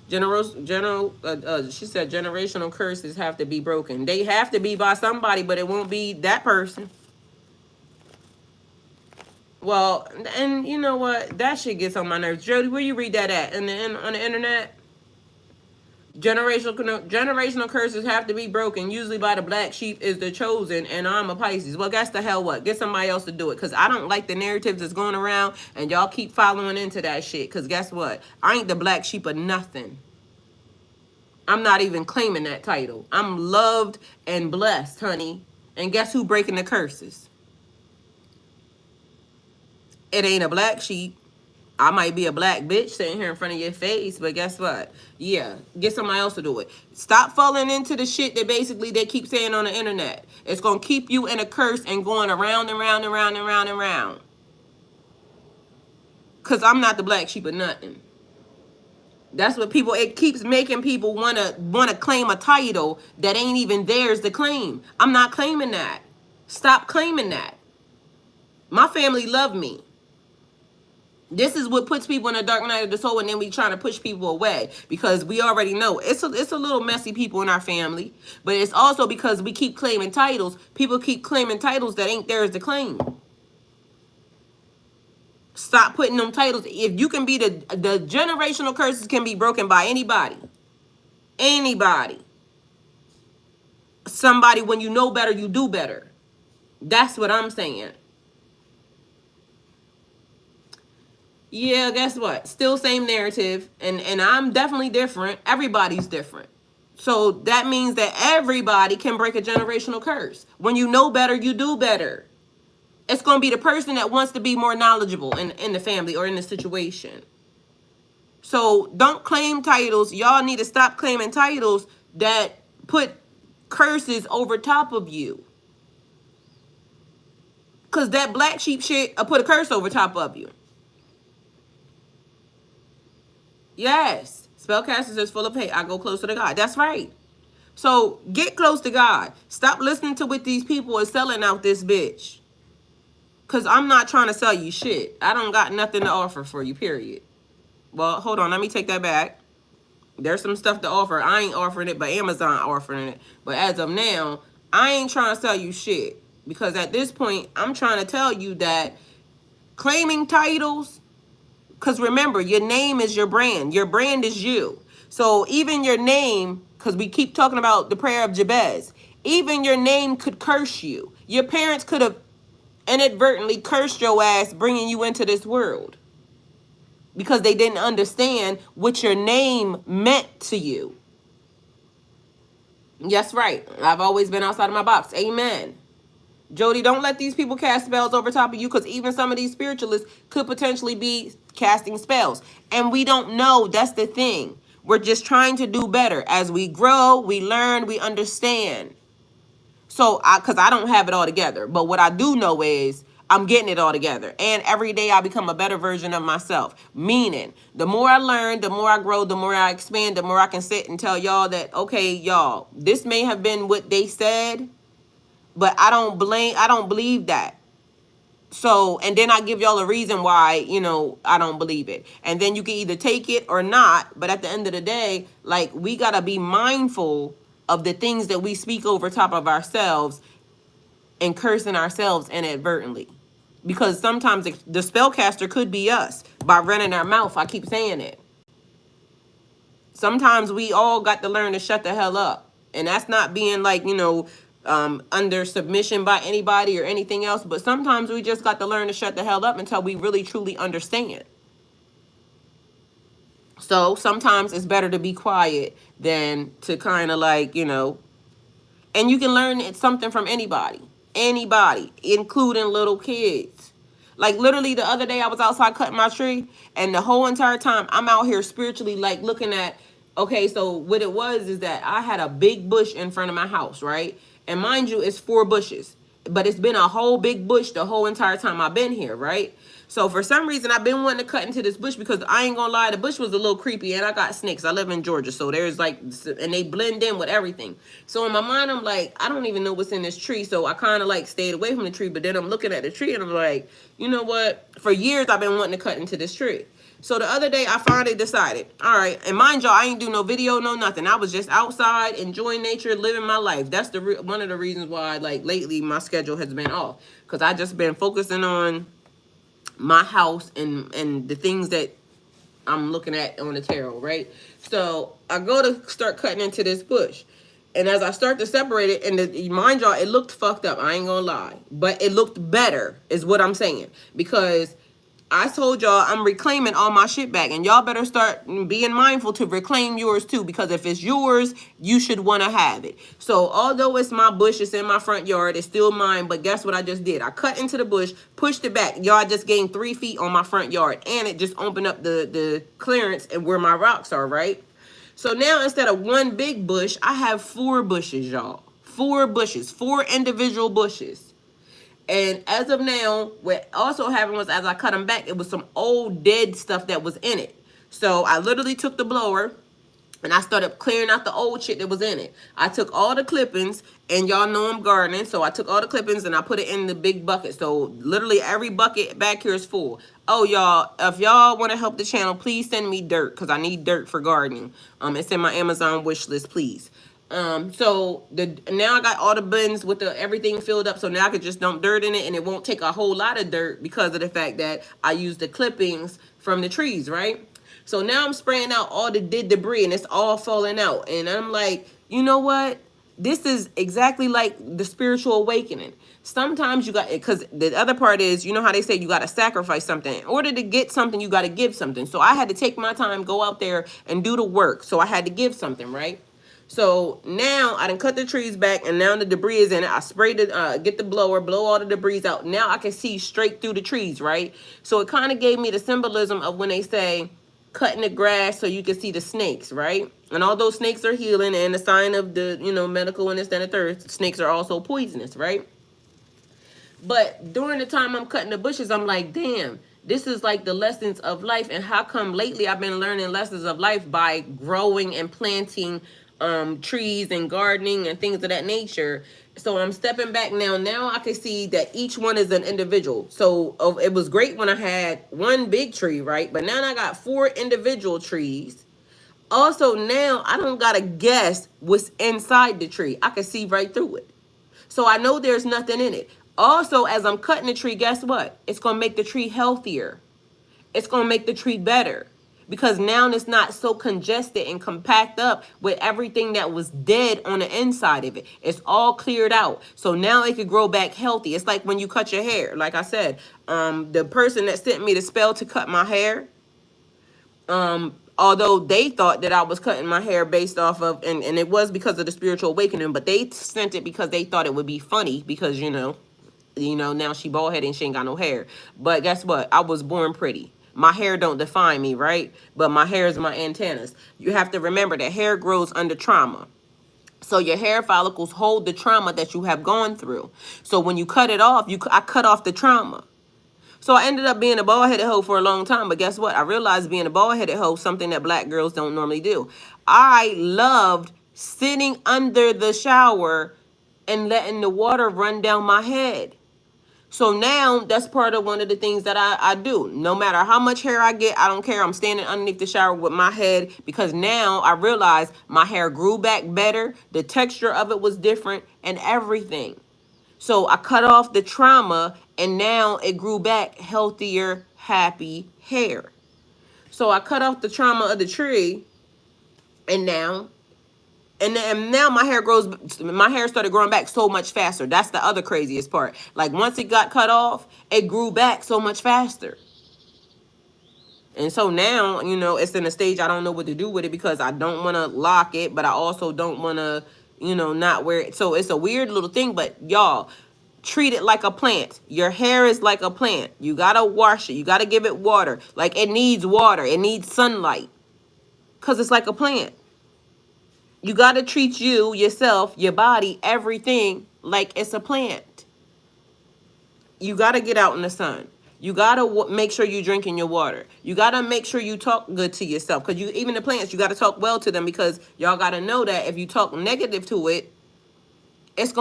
She said generational curses have to be broken. They have to be by somebody, but it won't be that person. Well, and you know what? That shit gets on my nerves. Jody, where you read that at? On the internet? Generational curses have to be broken. Usually by the black sheep is the chosen, and I'm a Pisces. Well, guess the hell what? Get somebody else to do it, because I don't like the narratives that's going around, and y'all keep following into that shit, because guess what? I ain't the black sheep of nothing. I'm not even claiming that title. I'm loved and blessed, honey. And guess who breaking the curses? It ain't a black sheep. I might be a black bitch sitting here in front of your face, but guess what? Yeah, get somebody else to do it. Stop falling into the shit that basically they keep saying on the internet. It's going to keep you in a curse and going around and round and round and round and round. Because I'm not the black sheep of nothing. That's what people, it keeps making people wanna claim a title that ain't even theirs to claim. I'm not claiming that. Stop claiming that. My family love me. This is what puts people in a dark night of the soul, and then we trying to push people away because we already know it's a little messy people in our family. But it's also because we keep claiming titles. People keep claiming titles that ain't theirs to claim. Stop putting them titles. If you can be the generational curses can be broken by anybody. Anybody. Somebody, when you know better, you do better. That's what I'm saying. Yeah, guess what? Still same narrative. And I'm definitely different. Everybody's different. So that means that everybody can break a generational curse. When you know better, you do better. It's going to be the person that wants to be more knowledgeable in the family or in the situation. So don't claim titles. Y'all need to stop claiming titles that put curses over top of you. Because that black sheep shit will put a curse over top of you. Yes. Spellcasters is full of hate. I go closer to God. That's right. So get close to God. Stop listening to what these people are selling out this bitch. Because I'm not trying to sell you shit. I don't got nothing to offer for you, period. Well, hold on. Let me take that back. There's some stuff to offer. I ain't offering it, but Amazon offering it. But as of now, I ain't trying to sell you shit. Because at this point, I'm trying to tell you that claiming titles, because remember, your name is your brand. Your brand is you. So even your name, because we keep talking about the prayer of Jabez, even your name could curse you. Your parents could have inadvertently cursed your ass bringing you into this world. Because they didn't understand what your name meant to you. Yes, right. I've always been outside of my box. Amen. Jody, don't let these people cast spells over top of you, because even some of these spiritualists could potentially be casting spells. And we don't know. That's the thing. We're just trying to do better. As we grow, we learn, we understand. So, because I don't have it all together. But what I do know is I'm getting it all together. And every day I become a better version of myself. Meaning, the more I learn, the more I grow, the more I expand, the more I can sit and tell y'all that, okay, y'all, this may have been what they said, but I don't believe that. So, and then I give y'all a reason why, I don't believe it. And then you can either take it or not. But at the end of the day, like, we got to be mindful of the things that we speak over top of ourselves and cursing ourselves inadvertently. Because sometimes the spellcaster could be us by running our mouth. I keep saying it. Sometimes we all got to learn to shut the hell up. And that's not being like, under submission by anybody or anything else. But sometimes we just got to learn to shut the hell up until we really truly understand. So sometimes it's better to be quiet than to kind of like, and you can learn something from anybody, including little kids. Like literally the other day I was outside cutting my tree, and the whole entire time I'm out here spiritually like looking at, okay, so what it was is that I had a big bush in front of my house, right? And mind you, it's 4 bushes, but it's been a whole big bush the whole entire time I've been here, right? So for some reason, I've been wanting to cut into this bush because I ain't gonna lie, the bush was a little creepy, and I got snakes. I live in Georgia, so there's like, and they blend in with everything. So in my mind, I'm like, I don't even know what's in this tree. So I kind of like stayed away from the tree, but then I'm looking at the tree and I'm like, you know what? For years, I've been wanting to cut into this tree. So the other day, I finally decided, all right, and mind y'all, I ain't do no video, no nothing. I was just outside, enjoying nature, living my life. That's one of the reasons why, like, lately, my schedule has been off. Because I just been focusing on my house and the things that I'm looking at on the tarot, right? So I go to start cutting into this bush. And as I start to separate it, and mind y'all, it looked fucked up. I ain't gonna lie. But it looked better, is what I'm saying. Because I told y'all I'm reclaiming all my shit back, and y'all better start being mindful to reclaim yours too, because if it's yours, you should want to have it. So although it's my bush, it's in my front yard, it's still mine, but guess what I just did? I cut into the bush, pushed it back. Y'all, just gained 3 feet on my front yard, and it just opened up the clearance and where my rocks are, right? So now instead of one big bush, I have 4 bushes, y'all. 4 bushes, 4 individual bushes. And as of now, what also happened was, as I cut them back, it was some old dead stuff that was in it. So I literally took the blower and I started clearing out the old shit that was in it. I took all the clippings, and y'all know I'm gardening, so I took all the clippings and I put it in the big bucket. So literally every bucket back here is full. Oh, y'all, if y'all want to help the channel, please send me dirt, because I need dirt for gardening. It's in my Amazon wish list, please. So now I got all the bins with the everything filled up, so now I could just dump dirt in it, and it won't take a whole lot of dirt because of the fact that I used the clippings from the trees, right? So now I'm spraying out all the dead debris, and it's all falling out, and I'm like, you know what? This is exactly like the spiritual awakening. Sometimes you got, because the other part is, you know how they say you got to sacrifice something. In order to get something, you got to give something. So I had to take my time, go out there and do the work. So I had to give something, right? So now I done cut the trees back, and now the debris is in it. I sprayed it, get the blower, blow all the debris out. Now I can see straight through the trees, right? So it kind of gave me the symbolism of when they say cutting the grass so you can see the snakes, right? And all those snakes are healing, and the sign of the, medical and this, that, and the third, snakes are also poisonous, right? But during the time I'm cutting the bushes, I'm like, damn, this is like the lessons of life. And how come lately I've been learning lessons of life by growing and planting trees and gardening and things of that nature. So I'm stepping back now. Now I can see that each one is an individual. So it was great when I had one big tree, right? But now I got 4 individual trees. Also, now I don't gotta guess what's inside the tree. I can see right through it. So I know there's nothing in it. Also, as I'm cutting the tree, guess what? It's gonna make the tree healthier. It's gonna make the tree better, because now it's not so congested and compact up with everything that was dead on the inside of it. It's all cleared out. So now it could grow back healthy. It's like when you cut your hair. Like I said, the person that sent me the spell to cut my hair, although they thought that I was cutting my hair based off of, and it was because of the spiritual awakening, but they sent it because they thought it would be funny because, now she bald headed and she ain't got no hair. But guess what? I was born pretty. My hair don't define me, right? But my hair is my antennas. You have to remember that hair grows under trauma. So your hair follicles hold the trauma that you have gone through. So when you cut it off, I cut off the trauma. So I ended up being a bald-headed hoe for a long time. But guess what? I realized being a bald-headed hoe is something that black girls don't normally do. I loved sitting under the shower and letting the water run down my head. So now that's part of one of the things that I do. No matter how much hair I get, I don't care. I'm standing underneath the shower with my head, because now I realize my hair grew back better. The texture of it was different and everything. So I cut off the trauma, and now it grew back healthier, happy hair. So I cut off the trauma of the tree, and now my hair started growing back so much faster. That's the other craziest part. Like once it got cut off, it grew back so much faster. And so now, it's in a stage I don't know what to do with it, because I don't want to lock it, but I also don't want to, not wear it. So it's a weird little thing, but y'all, treat it like a plant. Your hair is like a plant. You got to wash it. You got to give it water. Like it needs water. It needs sunlight, because it's like a plant. You got to treat yourself, your body, everything like it's a plant. You got to get out in the sun. You got to make sure you're drinking your water. You got to make sure you talk good to yourself, because even the plants, you got to talk well to them, because y'all got to know that if you talk negative to it, it's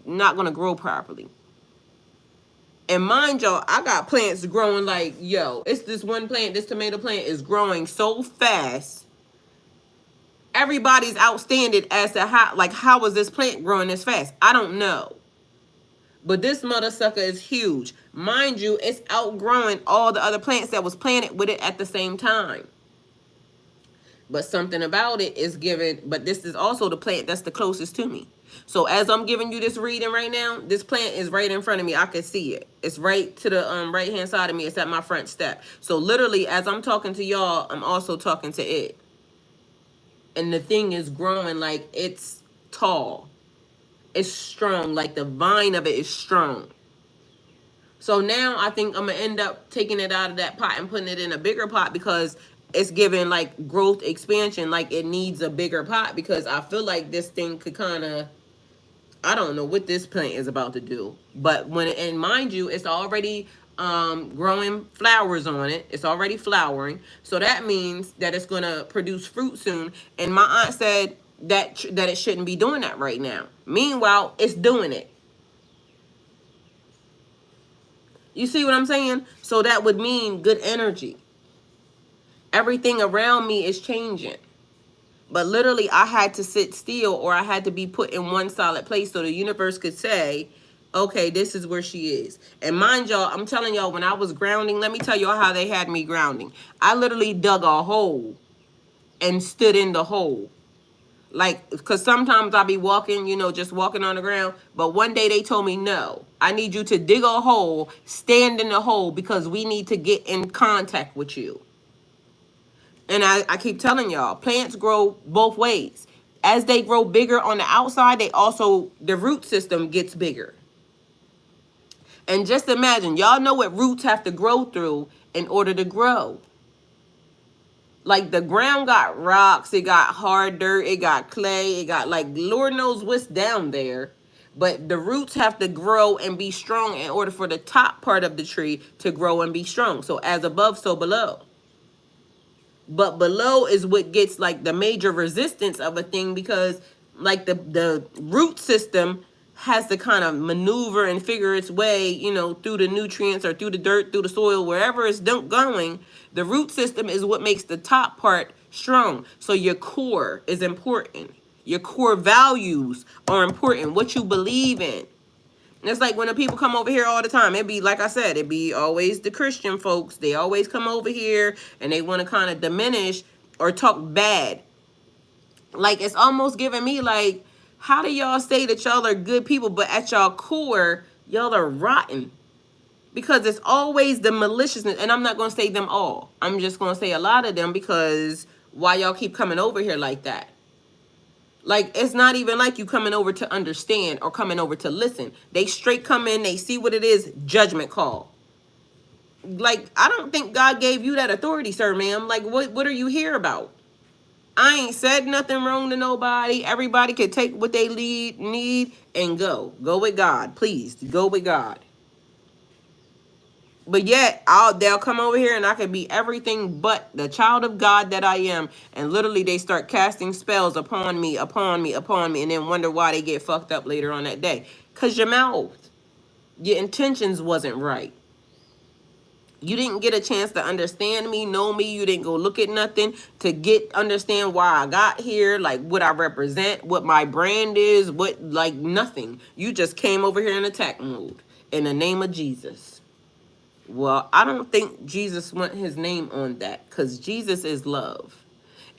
not going to grow properly. And mind y'all, I got plants growing like, it's this one plant, this tomato plant is growing so fast. Everybody's outstanding as to how is this plant growing this fast? I don't know. But this mother sucker is huge. Mind you, it's outgrowing all the other plants that was planted with it at the same time. But something about it is but this is also the plant that's the closest to me. So as I'm giving you this reading right now, this plant is right in front of me. I can see it. It's right to the right hand side of me. It's at my front step. So literally, as I'm talking to y'all, I'm also talking to it. And the thing is growing like it's tall. It's strong. Like the vine of it is strong. So now I think I'm going to end up taking it out of that pot and putting it in a bigger pot because it's giving like growth expansion. Like it needs a bigger pot because I feel like this thing could kind of, I don't know what this plant is about to do. But when, and mind you, it's already growing flowers on it. It's already flowering. So that means that it's going to produce fruit soon. And my aunt said that it shouldn't be doing that right now. Meanwhile, it's doing it. You see what I'm saying? So that would mean good energy. Everything around me is changing. But literally, I had to sit still or I had to be put in one solid place so the universe could say, okay, this is where she is. And mind y'all, I'm telling y'all, when I was grounding, let me tell y'all how they had me grounding. I literally dug a hole and stood in the hole. Like, because sometimes I'll be walking, you know, just walking on the ground. But one day they told me, no, I need you to dig a hole, stand in the hole because we need to get in contact with you. And I keep telling y'all, plants grow both ways. As they grow bigger on the outside, they also, the root system gets bigger. And just imagine, y'all know what roots have to grow through in order to grow. Like the ground got rocks, it got hard dirt, it got clay, it got like Lord knows what's down there. But the roots have to grow and be strong in order for the top part of the tree to grow and be strong. So as above, so below. But below is what gets like the major resistance of a thing because like the root system has to kind of maneuver and figure its way, you know, through the nutrients or through the dirt, through the soil, wherever it's going. The root system is what makes the top part strong. So your core is important. Your core values are important. What you believe in. It's like when the people come over here all the time, it be, like I said, it be always the Christian folks. They always come over here and they want to kind of diminish or talk bad. Like, it's almost giving me like, how do y'all say that y'all are good people, but at y'all core, y'all are rotten? Because it's always the maliciousness. And I'm not going to say them all. I'm just going to say a lot of them because why y'all keep coming over here like that? Like, it's not even like you coming over to understand or coming over to listen. They straight come in, they see what it is, judgment call. Like, I don't think God gave you that authority, sir, ma'am. Like, what are you here about? I ain't said nothing wrong to nobody. Everybody can take what they need and go. Go with God, please. Go with God. But yet, they'll come over here and I can be everything but the child of God that I am. And literally, they start casting spells upon me, and then wonder why they get fucked up later on that day. Because your mouth, your intentions wasn't right. You didn't get a chance to understand me, know me. You didn't go look at nothing to understand why I got here, like what I represent, what my brand is, like nothing. You just came over here in attack mode in the name of Jesus. Well, I don't think Jesus want his name on that because Jesus is love.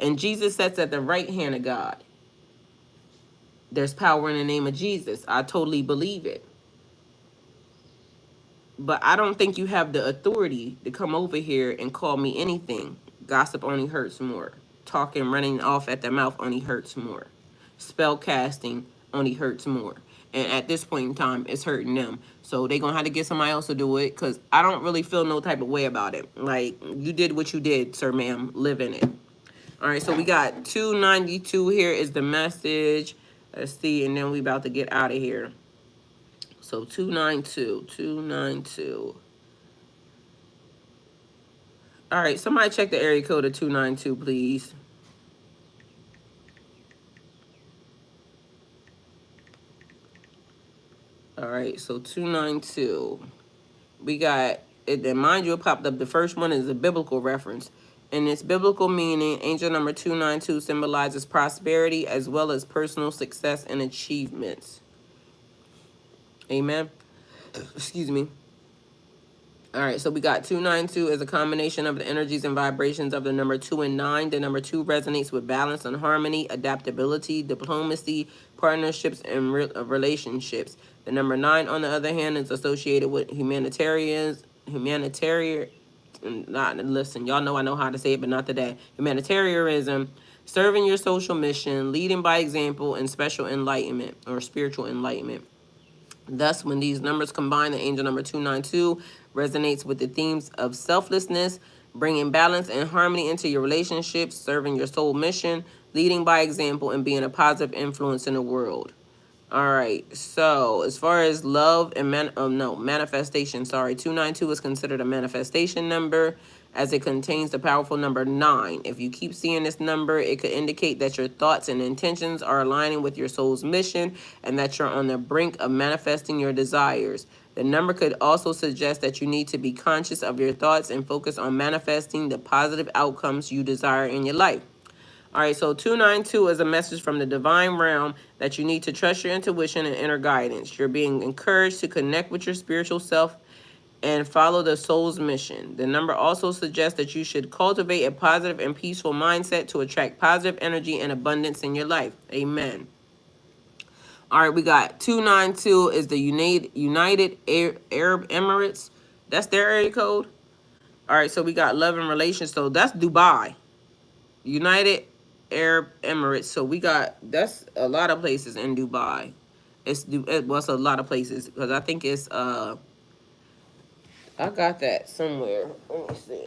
And Jesus sits at the right hand of God. There's power in the name of Jesus. I totally believe it. But I don't think you have the authority to come over here and call me anything. Gossip only hurts more. Talking, running off at the mouth only hurts more. Spell casting only hurts more. And at this point in time, it's hurting them. So they're going to have to get somebody else to do it because I don't really feel no type of way about it. Like, you did what you did, sir, ma'am. Live in it. All right, so we got 292 here is the message. Let's see, and then we about to get out of here. So 292. All right, somebody check the area code of 292, please. All right, so 292. We got it. And mind you, it popped up. The first one is a biblical reference. And its biblical meaning, angel number 292 symbolizes prosperity as well as personal success and achievements. Amen. Excuse me. All right, so we got 292 is a combination of the energies and vibrations of the number 2 and 9. The number 2 resonates with balance and harmony, adaptability, diplomacy, partnerships, and relationships. The number 9, on the other hand, is associated with humanitarian, not, listen, y'all know I know how to say it, but not today. Humanitarianism, serving your social mission, leading by example, and special enlightenment or spiritual enlightenment. Thus, when these numbers combine, the angel number 292 resonates with the themes of selflessness, bringing balance and harmony into your relationships, serving your soul mission, leading by example, and being a positive influence in the world. All right, so as far as love and manifestation, 292 is considered a manifestation number as it contains the powerful number 9. If you keep seeing this number, it could indicate that your thoughts and intentions are aligning with your soul's mission and that you're on the brink of manifesting your desires. The number could also suggest that you need to be conscious of your thoughts and focus on manifesting the positive outcomes you desire in your life. All right, so 292 is a message from the divine realm that you need to trust your intuition and inner guidance. You're being encouraged to connect with your spiritual self and follow the soul's mission. The number also suggests that you should cultivate a positive and peaceful mindset to attract positive energy and abundance in your life. Amen. All right, we got 292 is the United Arab Emirates. That's their area code. All right, so we got love and relations. So that's Dubai. United Arab Emirates. So we got, that's a lot of places in Dubai. It's a lot of places because I think it's I got that somewhere. Let me see.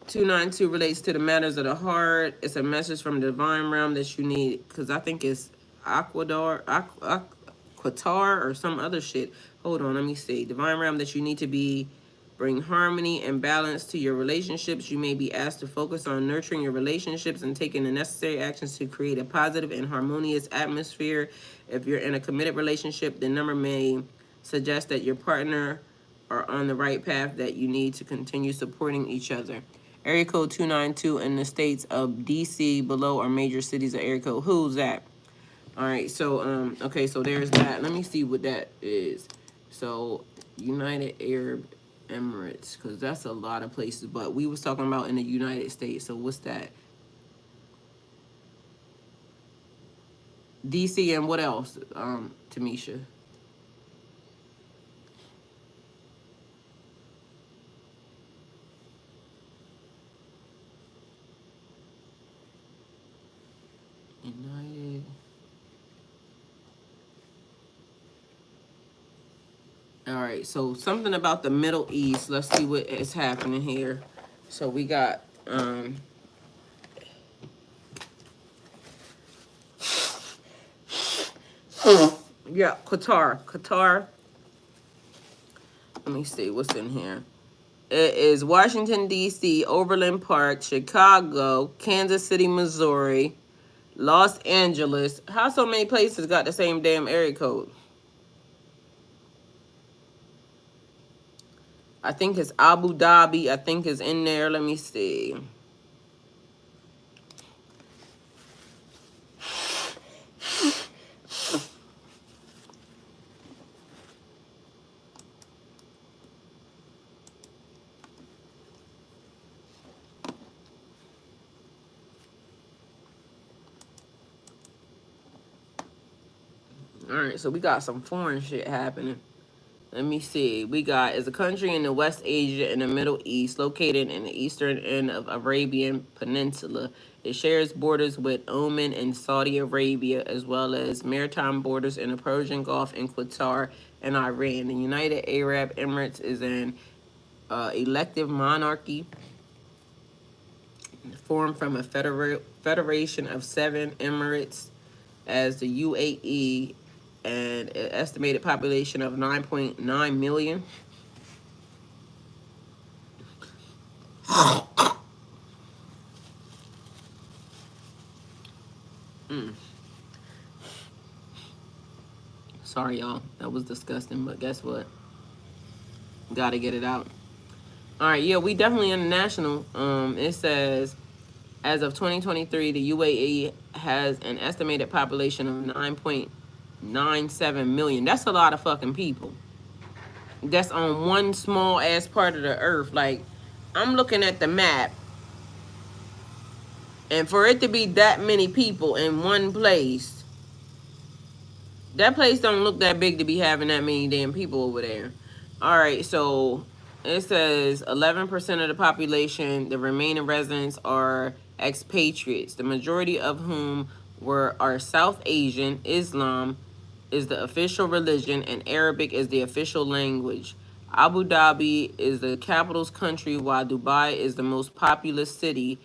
292 relates to the matters of the heart. It's a message from the divine realm that you need, because I think it's Qatar or some other shit. Hold on, let me see. Divine realm that you need to bring harmony and balance to your relationships. You may be asked to focus on nurturing your relationships and taking the necessary actions to create a positive and harmonious atmosphere. If you're in a committed relationship, the number may suggest that your partner are on the right path, that you need to continue supporting each other. Area code 292 in the states of DC below are major cities of area code. Who's that? All right, so okay, so there's that. Let me see what that is. So United Arab Emirates, because that's a lot of places, but we was talking about in the United States. So what's that? DC and what else, Tamisha? United. All right, so something about the Middle East. Let's see what is happening here. So we got yeah, Qatar. Let me see what's in here. It is Washington, D.C., Overland Park, Chicago, Kansas City, Missouri, Los Angeles. How so many places got the same damn area code? I think it's Abu Dhabi. I think is in there. Let me see. All right, so we got some foreign shit happening. Let me see. We got is a country in the West Asia and the Middle East, located in the eastern end of Arabian Peninsula. It shares borders with Oman and Saudi Arabia, as well as maritime borders in the Persian Gulf and Qatar and Iran. The United Arab Emirates is an elective monarchy formed from a federation of 7 emirates as the UAE, and an estimated population of 9.9 million. Sorry, y'all. That was disgusting, but guess what? Gotta get it out. All right, yeah, we definitely international. It says, as of 2023, the UAE has an estimated population of 9.9 97 million. That's a lot of fucking people. That's on one small ass part of the earth. Like, I'm looking at the map, and for it to be that many people in one place, that place don't look that big to be having that many damn people over there. All right, so it says 11% of the population, the remaining residents are expatriates, the majority of whom are South Asian. Islam is the official religion, and Arabic is the official language. Abu Dhabi is the capital's country, while Dubai is the most populous city,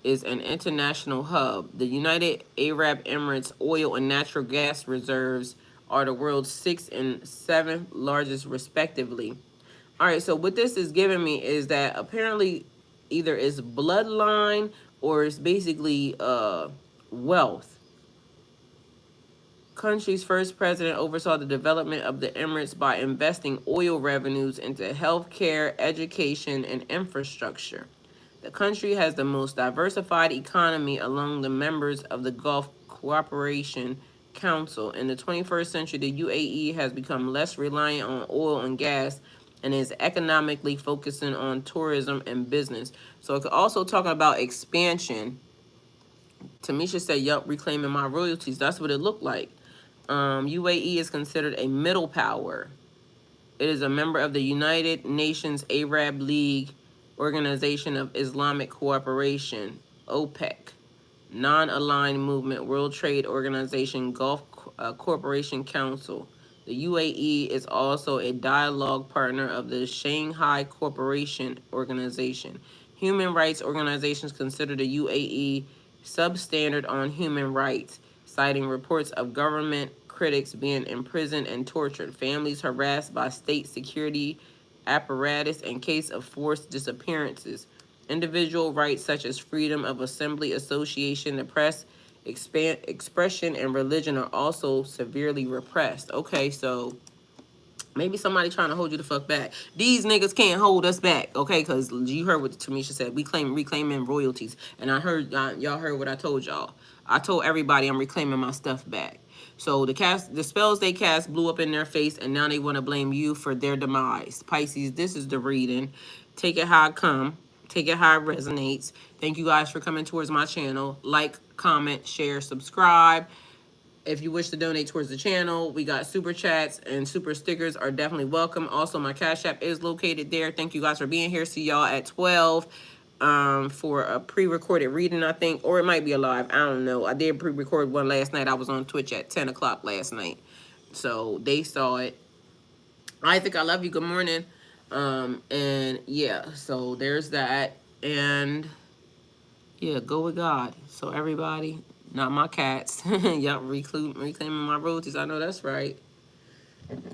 is an international hub. The United Arab Emirates oil and natural gas reserves are the world's 6th and 7th largest respectively. All right, so what this is giving me is that apparently either it's bloodline or it's basically wealth. Country's first president oversaw the development of the Emirates by investing oil revenues into healthcare, education, and infrastructure. The country has the most diversified economy among the members of the Gulf Cooperation Council. In the 21st century, the UAE has become less reliant on oil and gas and is economically focusing on tourism and business. So it could also talk about expansion. Tamisha said, yup, reclaiming my royalties. That's what it looked like. UAE is considered a middle power. It is a member of the United Nations Arab League, Organization of Islamic Cooperation, OPEC, Non-Aligned Movement, World Trade Organization, Gulf Corporation Council. The UAE is also a dialogue partner of the Shanghai Cooperation Organization. Human rights organizations consider the UAE substandard on human rights, citing reports of government critics being imprisoned and tortured, families harassed by state security apparatus in case of forced disappearances. Individual rights such as freedom of assembly, association, the press, expression, and religion are also severely repressed. Okay, so maybe somebody trying to hold you the fuck back. These niggas can't hold us back, okay? Because you heard what Tamisha said. We reclaiming royalties. And I heard, y'all heard what I told y'all. I told everybody I'm reclaiming my stuff back. So the spells they cast blew up in their face, and now they want to blame you for their demise. Pisces, this is the reading. Take it how it come. Take it how it resonates. Thank you guys for coming towards my channel. Like, comment, share, subscribe. If you wish to donate towards the channel, we got super chats and super stickers are definitely welcome. Also, my Cash App is located there. Thank you guys for being here. See y'all at 12 for a pre-recorded reading, I think. Or it might be a live. I don't know. I did pre-record one last night. I was on Twitch at 10 o'clock last night. So they saw it. Isaac, I love you. Good morning. And yeah, so there's that. And yeah, go with God. So everybody... Not my cats. Y'all reclaiming my royalties. I know that's right.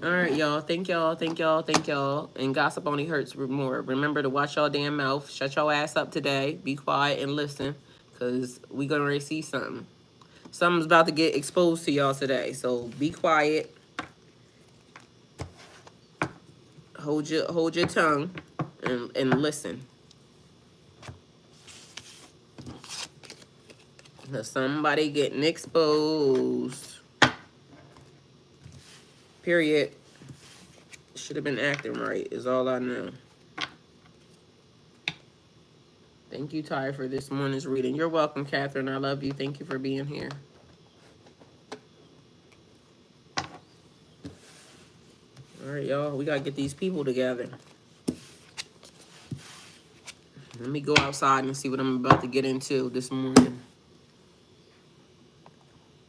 All right, y'all. Thank y'all. Thank y'all. Thank y'all. And gossip only hurts more. Remember to watch y'all damn mouth. Shut your ass up today. Be quiet and listen. Because we going to see something. Something's about to get exposed to y'all today. So be quiet. Hold your tongue and listen. Somebody getting exposed. Period. Should have been acting right, is all I know. Thank you, Ty, for this morning's reading. You're welcome, Catherine. I love you. Thank you for being here. All right, y'all. We got to get these people together. Let me go outside and see what I'm about to get into this morning.